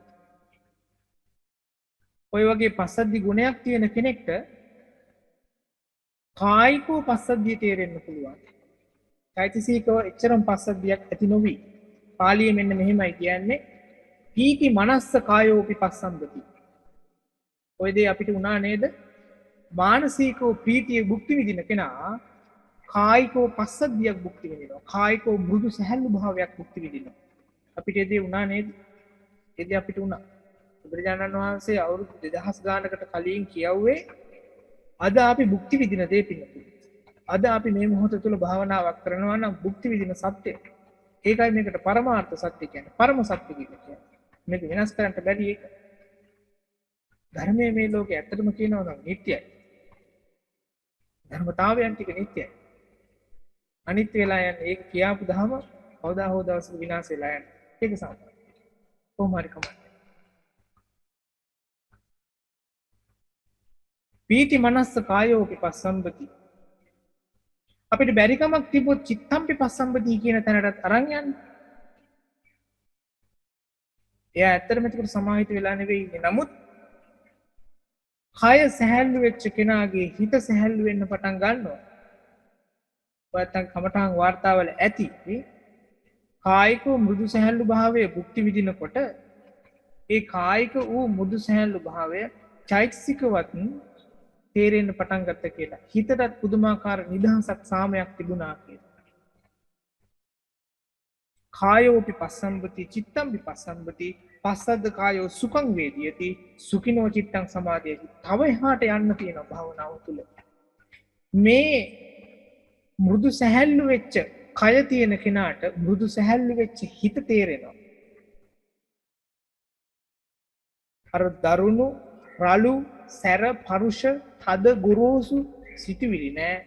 ඔය වගේ පස්සද්ධි ගුණයක් තියෙන කෙනෙක්ට කායිකව පස්සද්ධිය තේරෙන්න පුළුවන්. චෛතසිකව එච්චරම පස්සද්ධියක් ඇති නොවි. පාලියේ මෙන්න මෙහෙමයි කියන්නේ පීති මනස්ස කායෝපි පස්සම්බති. ඔය දේ අපිට උනා නේද? මානසිකව ප්‍රීතිය භුක්ති විඳින කෙනා කායිකව පස්සද්ධියක් භුක්ති විඳිනවා. කායිකව මෘදු සැහැල්ලු භාවයක් භුක්ති විඳිනවා. අපිට ඒ දේ උනා නේද? ඒ දේ අපිට උනා. බුදුරජාණන් වහන්සේ අවුරුදු 2000 ගානකට කලින් කියවුවේ අද අපි භුක්ති විඳින දේ පිළිතුරු. අද අපි මේ මොහොත තුළ භාවනාවක් කරනවා නම් භුක්ති විඳින සත්‍යය. ඒකයි මේකට පරමාර්ථ සත්‍ය කියන්නේ. පරම සත්‍ය කියන්නේ. මේක වෙනස් කරන්න බැරි එක. ධර්මයේ මේ ලෝකේ ඇත්තටම කියනවා නම් නිට්ටයයි. ධර්මතාවයන් ටික නිට්ටයයි. අනිත්‍ය වෙලා යන ඒක කියාපු දහම කවදා හෝ දවසක විනාශ වෙලා යන. ඒක සාමාන්‍යයි. කොහොම හරි කමක්. පීති මනස්ස කායෝපි පස්සම්බති. අපිට බැරිකමක් තිබොත් චිත්තම්පි පස්සම්බති කියන තැනටත් අරන් යන්න. එයා ඇත්තටම එතකොට සමාහිත වෙලා නෙවෙයි ඉන්නේ. නමුත් කය සැහැල්ලු වෙච්ච කෙනාගේ හිත සැහැල්ලු වෙන්න පටන් ගන්නවා. නැත්තම් කමඨාන් වාර්තාවල ඇති කායික මෘදු සැහැල්ලු භාවය භුක්ති විඳිනකොට ඒ කායික වූ මෘදු සැහැල්ලු භාවය චෛතසිකවත් තේරෙන්න පටන් ගත්ත කියලා. හිතටත් පුදුමාකාර නිදහසක් සාමයක් තිබුණා කියලා. කායෝපි පස්සම්බති චිත්තම් විපස්සම්බති පස්සද්ද කායෝ සුඛං වේදියති සුඛිනෝ චිත්තං සමාධියති. තව එහාට යන්න තියෙන භාවනාව තුළ මේ මෘදු සැහැල්ලු වෙච්ච කය තියෙන කෙනාට මෘදු සැහැල්ලු වෙච්ච හිත තේරෙනවා. අර දරුණු රළු සැර පරුෂ තද ගුරුසු සිතුවිලි නෑ.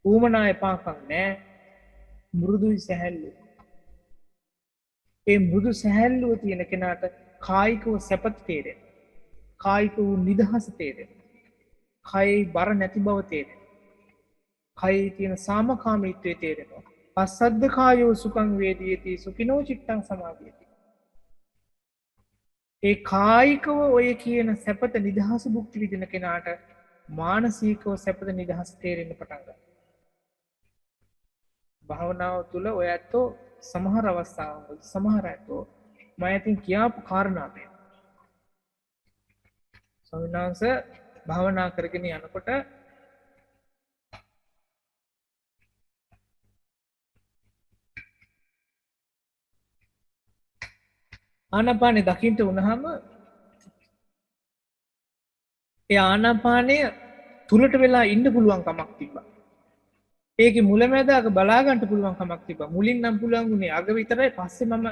ඌමනා එපාකම් නෑ. මෘදුයි සැහැල්ලු. ඒ මෘදු සැහැල්ලුව තියෙන කෙනාට කායිකව සැපත තේරෙන. කායික වූ නිදහස තේරෙන. කයි බර නැති බව තේරෙන. කයි තියෙන සාමකාමීත්වය තේරෙනවා. පස්සද්ද කායෝ සුඛං වේදියති සුඛිනෝ චිත්තං සමාධියති. ඒ කායිකව ඔය කියන සැපත නිදහස භුක්ති විඳින කෙනාට මානසිකව සැපත නිදහස තේරෙන්න පටන් ගන්නවා. භාවනාව තුළ ඔය ඇත්තෝ සමහර අවස්ථාවල සමහර ඇත්තෝ මම ඉතින් කියාපු කාරණා මේ. ස්වාමීන් වහන්සේ භාවනා කරගෙන යනකොට ආනාපානෙ දකින්න උනහම ඒ ආනාපානය තුලට වෙලා ඉන්න පුළුවන් කමක් තිබ්බා. ඒකේ මුලැමැදාක බලා ගන්න පුළුවන් කමක් තිබ්බා. මුලින් නම් පුළුවන් උනේ අග විතරයි. පස්සේ මම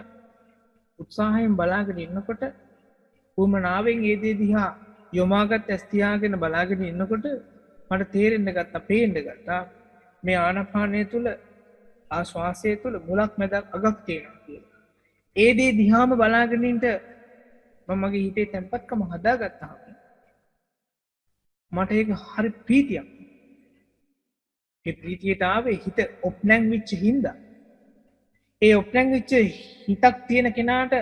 උත්සාහයෙන් බලාගෙන ඉන්නකොට උමනාවෙන් ඒ දේ දිහා යොමාගත් ඇස් තියාගෙන බලාගෙන ඉන්නකොට මට තේරෙන්න ගත්තා, පේන්න ගත්තා මේ ආනාපානය තුල ආශ්වාසය තුළ මුලක් මැදක් අගක් තියෙනවා කියලා. ඒ දේ දිහාම බලාගෙන ඉන්න මම මගේ හිතේ තැම්පත්කම හදාගත්තාම මට ඒක හරි ප්‍රීතියක්. ඒ ප්‍රීතියට ආවේ හිත ඔප්නැන් වෙච්ච හින්දා. ඒ ඔප්නැන් වෙච්ච හිතක් තියෙන කෙනාට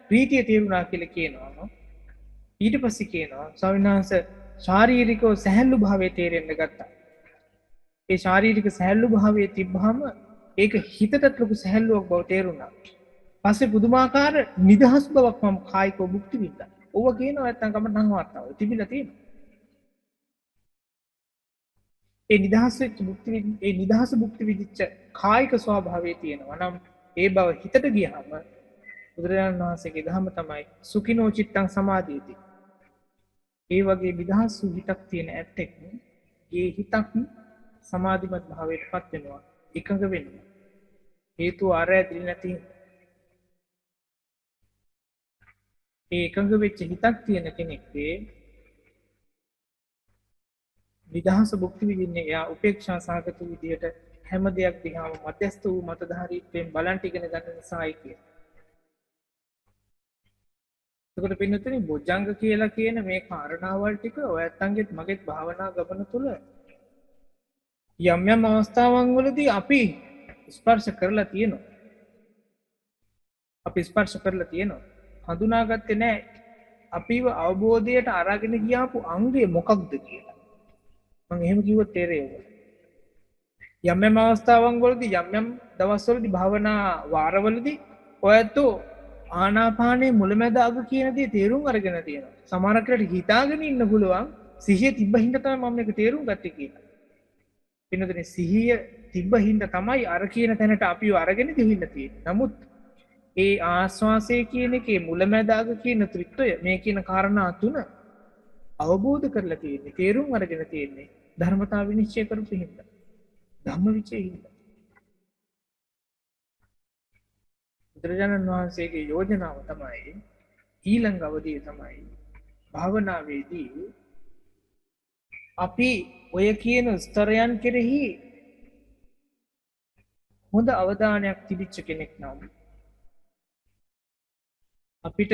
ප්‍රීතිය තේරුණා කියලා කියනවා. ඊට පස්සේ කියනවා ස්වාමීන් වහන්සේ ශාරීරිකව සැහැල්ලු භාවයේ තේරෙන්න ගත්තා. ඒ ශාරීරික සැහැල්ලු භාවයේ තිබ්බහම ඒක හිතටත් ලොකු සැහැල්ලුවක් බව තේරුණා. පස්සේ පුදුමාකාර නිදහස් බවක් මම කායිකව භුක්ති විඳා. ඕව කියනවා නැත්තම් කමටහන් වාර්තාව තිබිලා තියෙනවා. ඒ නිදහස භුක්ති විඳිච්ච කායික ස්වභාවය තියෙනවා නම් ඒ බව හිතට ගියාම බුදුරජාණන් වහන්සේගේ ධර්ම තමයි සුඛිනෝ චිත්තං සමාධියති. ඒ වගේ නිදහස් වූ හිතක් තියෙන ඇත්තෙක් ඒ හිතක් සමාධිමත් භාවයට පත් වෙනවා, එකඟ වෙනවා. හේතුව අර ඇතුළේ නැති ඒ එකඟ වෙච්ච හිතක් තියෙන කෙනෙක්ගේ නිදහස භුක්ති විඳින්නේ එයා උපේක්ෂා සහගත විදියට හැම දෙයක් දිහාම මධ්‍යස්ථ වූ මතධාරීත්වයෙන් බලන් ඉගෙන ගන්න නිසායි කියන්නේ. එතකොට පින්නතුනි බොජ්ජංග කියලා කියන මේ කාරණාවල් ටික ඔයත්තන්ගෙත් මගෙත් භාවනා ගමන තුළ යම් යම් අවස්ථාවන් වලදී අපි ස්පර්ශ කරලා තියෙනවා. අපි ස්පර්ශ කරලා තියෙනවා. හඳුනාගත්තේ නැහැ අපිව අවබෝධයට අරගෙන ගියාපු අංගය මොකක්ද කියලා. මම එහෙම කිව්වොත් තේරෙයි. යම් යම් අවස්ථාවන් වලදී යම් යම් දවස්වලදී භාවනා වාරවලදී ඔයත්තෝ ආනාපානයේ මුලැමැද අග කියන දේ තේරුම් අරගෙන තියෙනවා. සමහරකට හිතාගෙන ඉන්න පුළුවන් සිහිය තිබ්බ හින්දා තමයි මම මේක තේරුම් ගත්තේ කියලා. පින්නතනේ සිහිය තිබ්බ හින්දා තමයි අර කියන තැනට අපිව අරගෙන ගිහිල්ලා තියෙන්නේ. නමුත් ඒ ආස්වාසය කියන එකේ මුලැමැද අග කියන ත්‍රිත්වය මේ කියන කාරණා තුන අවබෝධ කරලා තියෙන්නේ, තේරුම් අරගෙන තියෙන්නේ ධර්මතාව විනිශ්චය කරපු හින්දා. ධම්ම විචේ හින්දා. බුදුරජාණන් වහන්සේගේ යෝජනාව තමයි ඊළඟ අවධිය තමයි භාවනාවේදී අපි ඔය කියන ස්තරයන් කෙරෙහි හොඳ අවධානයක් තිබිච්ච කෙනෙක් නම් අපිට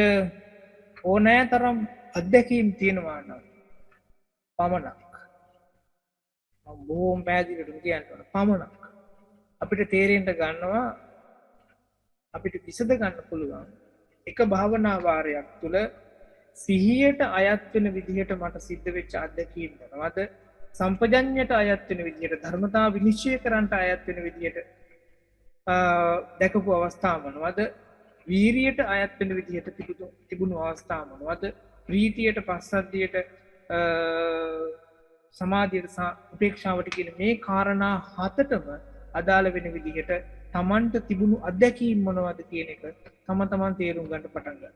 ඕනෑ තරම් අත්දැකීම් තියෙනවා නම් පමණක් බොහොම පැහැදිලිවට කියන්න පමණක් අපිට තේරෙන්න ගන්නවා අපිට විසඳ ගන්න පුළුවන් එක භාවනා වාරයක් තුළ සිහියට අයත් වෙන විදිහට මට සිද්ධ වෙච්ච අත්දැකීම් මොනවද? සම්පජඤ්ඤයට අයත් වෙන විදිහට, ධර්මතාව විනිශ්චය කරන්නට අයත් වෙන විදිහට දැකපු අවස්ථා මොනවද? වීරියට අයත් වෙන විදිහට තිබුණු අවස්ථා මොනවද? ප්‍රීතියට, පස්සද්ධියට, සමාධියට සහ උපේක්ෂාවට කියන මේ කාරණා හතටම අදාළ වෙන විදිහට තමන්ට තිබුණු අත්දැකීම් මොනවද කියන එක තමන් තේරුම් ගන්න පටන් ගන්නවා.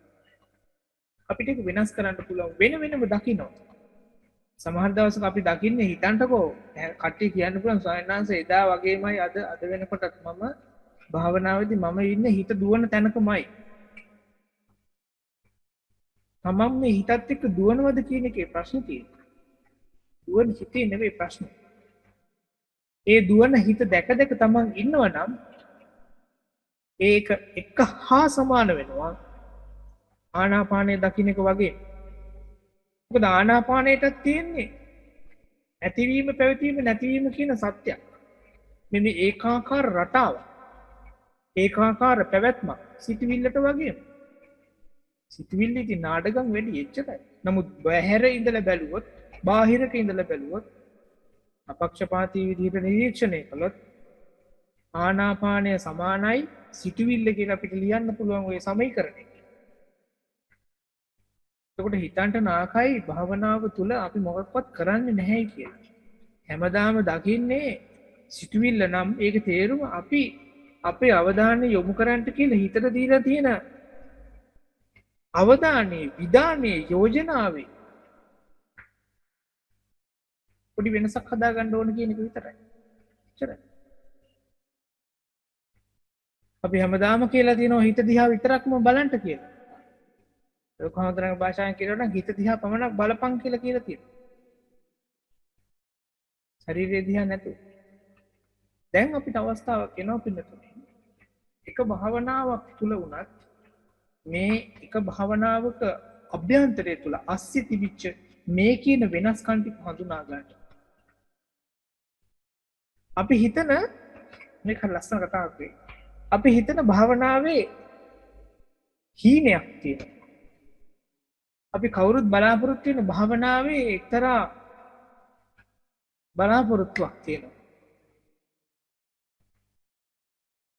අපිට ඒක වෙනස් කරන්න පුළුවන් වෙන වෙනම දකින්න. සමහර දවසක අපි දකින්නේ හිතන්නකෝ කට්ටිය කියන්න පුළුවන් ස්වාමීන් වහන්සේ එදා වගේමයි අද වෙනකොටත් මම භාවනාවේදී මම ඉන්නේ හිත දුවන තැනකමයි. තමන් මේ හිතත් එක්ක දුවනවද කියන එකේ ප්‍රශ්නේ තියෙනවා. දුවන හිතේ නෙවෙයි ප්‍රශ්නේ. ඒ දුවන හිත දැක දැක තමන් ඉන්නවනම් ඒක එක හා සමාන වෙනවා ආනාපානය දකින්න එක වගේ. මොකද ආනාපානයටත් තියෙන්නේ ඇතිවීම පැවතීම නැතිවීම කියන සත්‍යයක්. මේ ඒකාකාර රටාව. ඒකාකාර පැවැත්මක් සිතවිල්ලට වගේ. සිතවිල්ල ඉතින් නාඩගම් වැඩි එච්චරයි. නමුත් බහැර ඉඳලා බැලුවොත්, බාහිරක ඉඳලා බැලුවොත් අපක්ෂපාතී විදිහට නිරීක්ෂණය කළොත් ආනාපානය සමානයි සිතවිල්ල කියලා අපිට ලියන්න පුළුවන් ওই සමීකරණය. එතකොට හිතන්ට නාකයි භාවනාව තුළ අපි මොකක්වත් කරන්නේ නැහැ කියලා. හැමදාම දකින්නේ සිතුවිල්ල නම් ඒක තේරුම අපි අපේ අවධානය යොමු කරන්නට කියලා හිතට දීලා තියෙන අවධානයේ විධානයේ යෝජනාවේ පොඩි වෙනසක් හදාගන්න ඕන කියන එක විතරයි. එච්චරයි. අපි හැමදාම කියලා තියෙනවා හිත දිහා විතරක්ම බලන්න කියලා. ලෝකෝත්තර භාෂාවෙන් කියනවා නම් හිත දිහා පමණක් බලපං කියලා තියෙනවා. ශරීරය දිහා නැතුව. දැන් අපිට අවස්ථාවක් එනවා පින්නතුනේ. එක භාවනාවක් තුල වුණත් මේ එක භාවනාවක අභ්‍යන්තරය තුල අස්සේ තිබිච්ච මේ කියන වෙනස්කම් ටික හඳුනා ගන්න. අපි හිතන මේක ලස්සන කතාවක් වෙයි. අපි හිතන භාවනාවේ හීනයක් තියෙනවා. අපි කවුරුත් බලාපොරොත්තු වෙන භාවනාවේ එක්තරා බලාපොරොත්තුවක් තියෙනවා.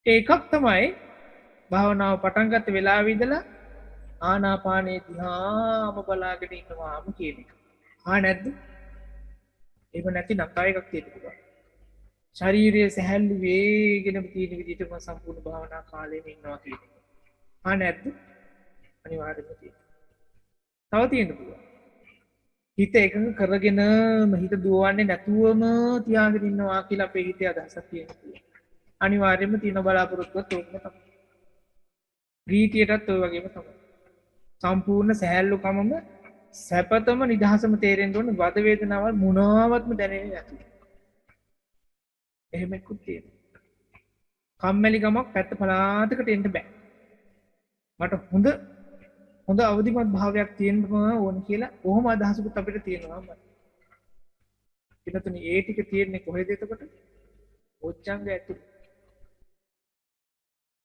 ඒකක් තමයි භාවනාව පටන් ගත්ත වෙලාවෙ ඉඳලා ආනාපානේ දිහාම බලාගෙන ඉන්නවාම කියන එක. නැද්ද? එහෙම නැතිනම් තව එකක් තියෙන්න පුළුවන්. ශරීරයේ සැහැල්ලු වේගෙන තියෙන විදිහටම සම්පූර්ණ භාවනා කාලෙම ඉන්නවා කියන එක. නැද්ද? අනිවාර්යයෙන්ම තියෙනවා. තව තියෙන්න පුළුවන්. හිත එකඟ කරගෙනම හිත දුවන්නේ නැතුවම තියාගෙන ඉන්නවා කියලා අපේ හිතේ අදහසක් තියෙනවා. අනිවාර්යයෙන්ම තියෙන බලාපොරොත්තුවත් ඕකම තමයි. ප්‍රීතියටත් ඔය වගේම තමයි. සම්පූර්ණ සැහැල්ලුකමම සැපතම නිදහසම තේරෙන්න ඕනේ වද වේදනාවල් මොනවත්ම දැනෙන්නේ නැතුව. එහෙම එක්කුත් තියෙනවා. කම්මැලිකමක් පැත්ත පලාතකට එන්න බෑ. මට හොඳ අවදිමත් භාවයක් තියෙන්න ඕන කියලා කොහොම අදහසකුත් අපිට තියෙනවා. පිටුතුනි ඒ ටික තියෙන්නේ කොහෙද එතකොට? ඔච්චංග ඇතුළේ.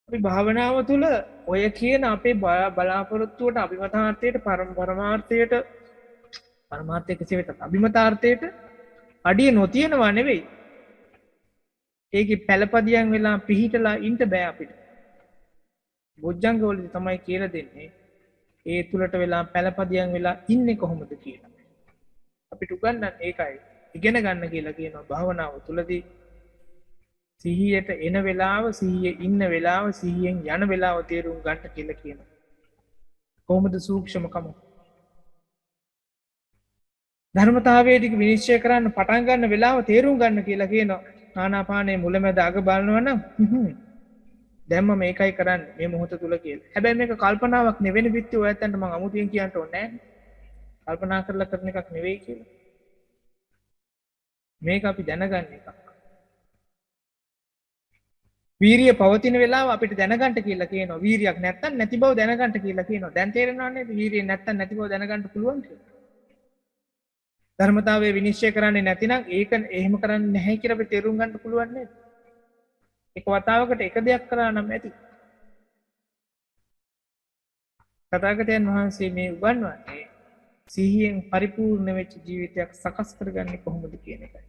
අපි භාවනාව තුළ ඔය කියන අපේ බලාපොරොත්තුවට අභිමතාර්ථයට පරමාර්ථය කෙසේ වෙතත් අභිමතාර්ථයට අඩිය නොතියනවා නෙවෙයි. ඒකේ පළපදියම් වෙලා පිහිටලා ඉන්න බෑ අපිට. බොජ්ජංග වලදී තමයි කියලා දෙන්නේ ඒ තුලට වෙලා පළපදියම් වෙලා ඉන්නේ කොහොමද කියලා. අපිට උගන්වන්නේ ඒකයි. ඉගෙන ගන්න කියලා කියනවා භාවනාව තුලදී සිහියට එන වෙලාව, සිහියේ ඉන්න වෙලාව, සිහියෙන් යන වෙලාව තේරුම් ගන්න කියලා කියනවා. කොහොමද සූක්ෂමකම? ධර්මතාවයේ ටික විනිශ්චය කරන්න පටන් ගන්න වෙලාව තේරුම් ගන්න කියලා කියනවා. ආනාපානයේ මුලැමැද අග බලනවා නම් දැම්ම මේකයි කරන්නේ මේ මොහොත තුල කියලා. හැබැයි මේක කල්පනාවක් නෙවෙයි පිටි ඔයයන්ට මම අමුතුවෙන් කියන්න ඕනේ නැහැ. කල්පනා කරලා කරන එකක් නෙවෙයි කියලා. මේක අපි දැනගන්න එකක්. වීරිය පවතින වෙලාව අපිට දැනගන්න කියලා කියනවා. වීරියක් නැත්තම් නැති බව දැනගන්න කියලා කියනවා. දැන් තේරෙනව නේද? වීරිය නැත්තම් නැති බව දැනගන්න පුළුවන් කියලා. ධර්මතාවයේ විනිශ්චය කරන්නේ නැතිනම් ඒක එහෙම කරන්නේ නැහැ කියලා අපි තේරුම් ගන්න පුළුවන් නේද? එක වතාවකට එක දෙයක් කරා නම් ඇති. තථාගතයන් වහන්සේ මේ උගන්වන්නේ සිහියෙන් පරිපූර්ණ වෙච්ච ජීවිතයක් සකස් කරගන්නේ කොහොමද කියන එකයි.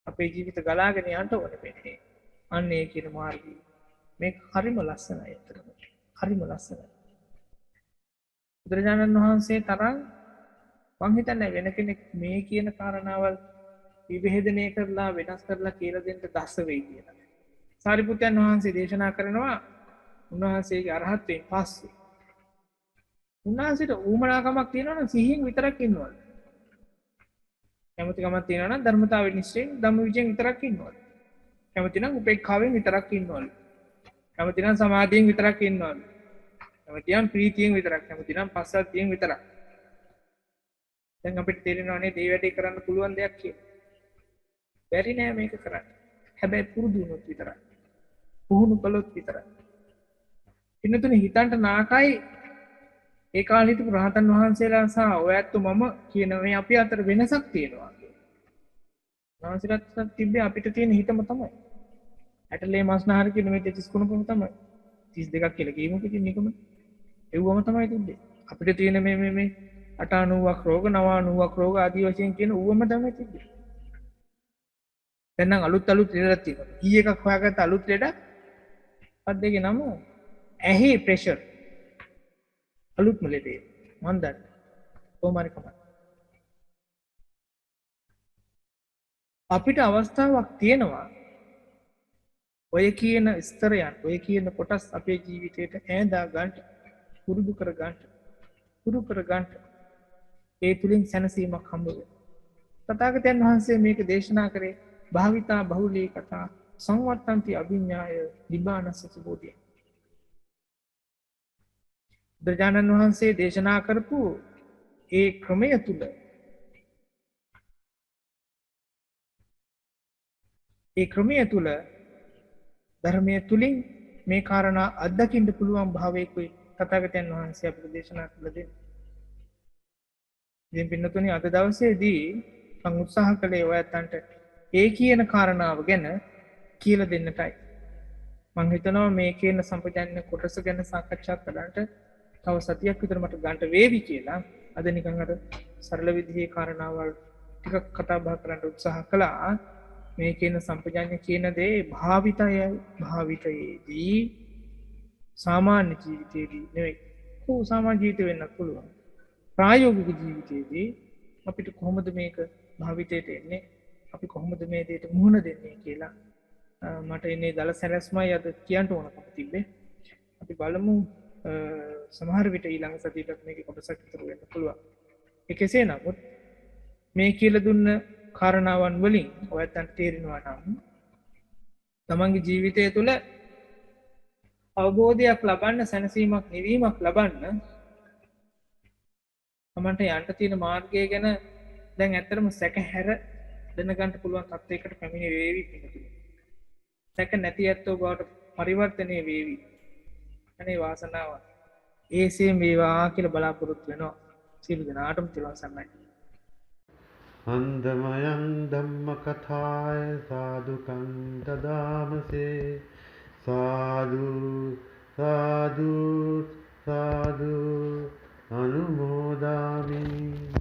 අපේ ජීවිත ගලාගෙන යන්න ඕනේ වෙන්නේ. අන්න ඒ කියන මාර්ගය. මේක හරිම ලස්සනයි අතරම. හරිම ලස්සනයි. බුදුරජාණන් වහන්සේ තරම් මං හිතන්නේ වෙන කෙනෙක් මේ කියන කාරණාවල් විභේදනය කරලා වෙනස් කරලා කියලා දෙන්න දස්ස වෙයි කියලා. සාරිපුත්යන් වහන්සේ දේශනා කරනවා උන්වහන්සේගේ අරහත්ත්වයෙන් පස්සේ. උන්වහන්සේට ඌමනාකමක් තියෙනවා නම් සිහියෙන් විතරක් ඉන්නවලු. කැමතිකමක් තියෙනවා නම් ධර්මතාව විනිශ්චයෙන් ධම්මවිචයෙන් විතරක් ඉන්නවලු. කැමති නම් උපේක්ඛාවෙන් විතරක් ඉන්නවලු. කැමති නම් සමාධියෙන් විතරක් ඉන්නවලු. කැමති නම් ප්‍රීතියෙන් විතරක්. කැමති නම් පස්සද්ධියෙන් විතරක්. දැන් අපිට තේරෙනවා නේ මේ වැඩේ කරන්න පුළුවන් දෙයක් කියලා. බැරි නෑ මේක කරන්න. හැබැයි පුරුදු වුණොත් විතරයි. පුහුණු කළොත් විතරයි. ඉන්නතුනේ හිතන්ට නාකයි ඒ කාලේ හිටපු රහතන් වහන්සේලා සහ ඔයත් මම කියන මේ අපි අතර වෙනසක් තියෙනවා. වහන්සේලාට තිබ්බේ අපිට තියෙන හිතම තමයි. ඇටලේ මාස්නහර කියන මේ තෙතිස් කුණපම තමයි. 32ක් කියලා කියමුකෝ ඉතින් නිකම. එව්වම තමයි තිබ්බේ. අපිට තියෙන මේ 89ක් රෝග 99ක් රෝග ආදී වශයෙන් කියන ඌවම තමයි තිබ්බේ. දැන් නම් අලුත් ලෙඩක් තියෙනවා. එකක් හොයාගත්ත අලුත් ලෙඩක් අද්දේගේ නම ඇහි ප්‍රෙෂර්. අලුත්ම ලෙඩේ. මන් දන්නේ. කොහොමරි කමක්. අපිට අවස්ථාවක් තියෙනවා ඔය කියන ස්තරයන්, ඔය කියන කොටස් අපේ ජීවිතයට ඈඳා ගන්න, පුරුදු කර ගන්න. ඒ තුලින් සැනසීමක් හම්බ වෙනවා. තථාගතයන් වහන්සේ මේක දේශනා කරේ භාවිතා බහුලී කතා සංවත්තන්ති අභිඥාය නිබ්බානස්ස සුබෝධිය. බුදුරජාණන් වහන්සේ දේශනා කරපු ඒ ක්‍රමය තුල ඒ ක්‍රමය තුළ ධර්මය තුළින් මේ කාරණා අත්දකින්න පුළුවන් භාවයකුයි තථාගතයන් වහන්සේ අපට දේශනා කළ දෙන්නේ. ඉතින් පින්නතුනි අද දවසේදී මම උත්සාහ කළේ ඔයයන්ට ඒ කියන කාරණාව ගැන කියලා දෙන්නටයි. මම හිතනවා මේ කියන සම්පජාන්‍ය කොටස ගැන සාකච්ඡා කරන්නට තව සතියක් විතර මට ගන්න වේවි කියලා. අද නිකන් අර සරල විදිහේ කාරණාවල් ටිකක් කතා බහ කරන්න උත්සාහ කළා. මේ කියන සම්පජාන්‍ය කියන දේ භාවිතයේදී සාමාන්‍ය ජීවිතයේදී නෙවෙයි. සාමාන්‍ය ජීවිතේ වෙන්නත් පුළුවන්. ප්‍රායෝගික ජීවිතයේදී අපිට කොහොමද මේක භාවිතයට එන්නේ? අපි කොහොමද මේ දෙයට මුහුණ දෙන්නේ කියලා මට එන්නේ දල සැලැස්මයි අද කියන්න ඕනකම තිබ්බේ. අපි බලමු සමහර විට ඊළඟ සතියේට මේකේ කොටසක් ඉතුරු වෙන්න පුළුවන්. ඒ කෙසේ නමුත් මේ කියලා දුන්න කාරණාවන් වලින් ඔයයන්ට තේරෙනවා නම් තමන්ගේ ජීවිතය තුළ අවබෝධයක් ලබන්න, සැනසීමක් නිවීමක් ලබන්න තමන්ට යන්න තියෙන මාර්ගය ගැන දැන් ඇත්තටම සැකහැර දැනගන්න පුළුවන් තත්යකට පැමිණි වේවි පිටුතුනි. සැක නැති ඇත්තෝ බවට පරිවර්තනය වේවි. අනේ වාසනාව. ඒසේම වේවා කියලා බලාපොරොත්තු වෙනවා. සියලු දෙනාටම තිරුවන් සරණයි. අන්දමයන් ධම්ම කථාය සාදුකං දදාමසේ සාදු සාදු සාදු අනුමෝදාමි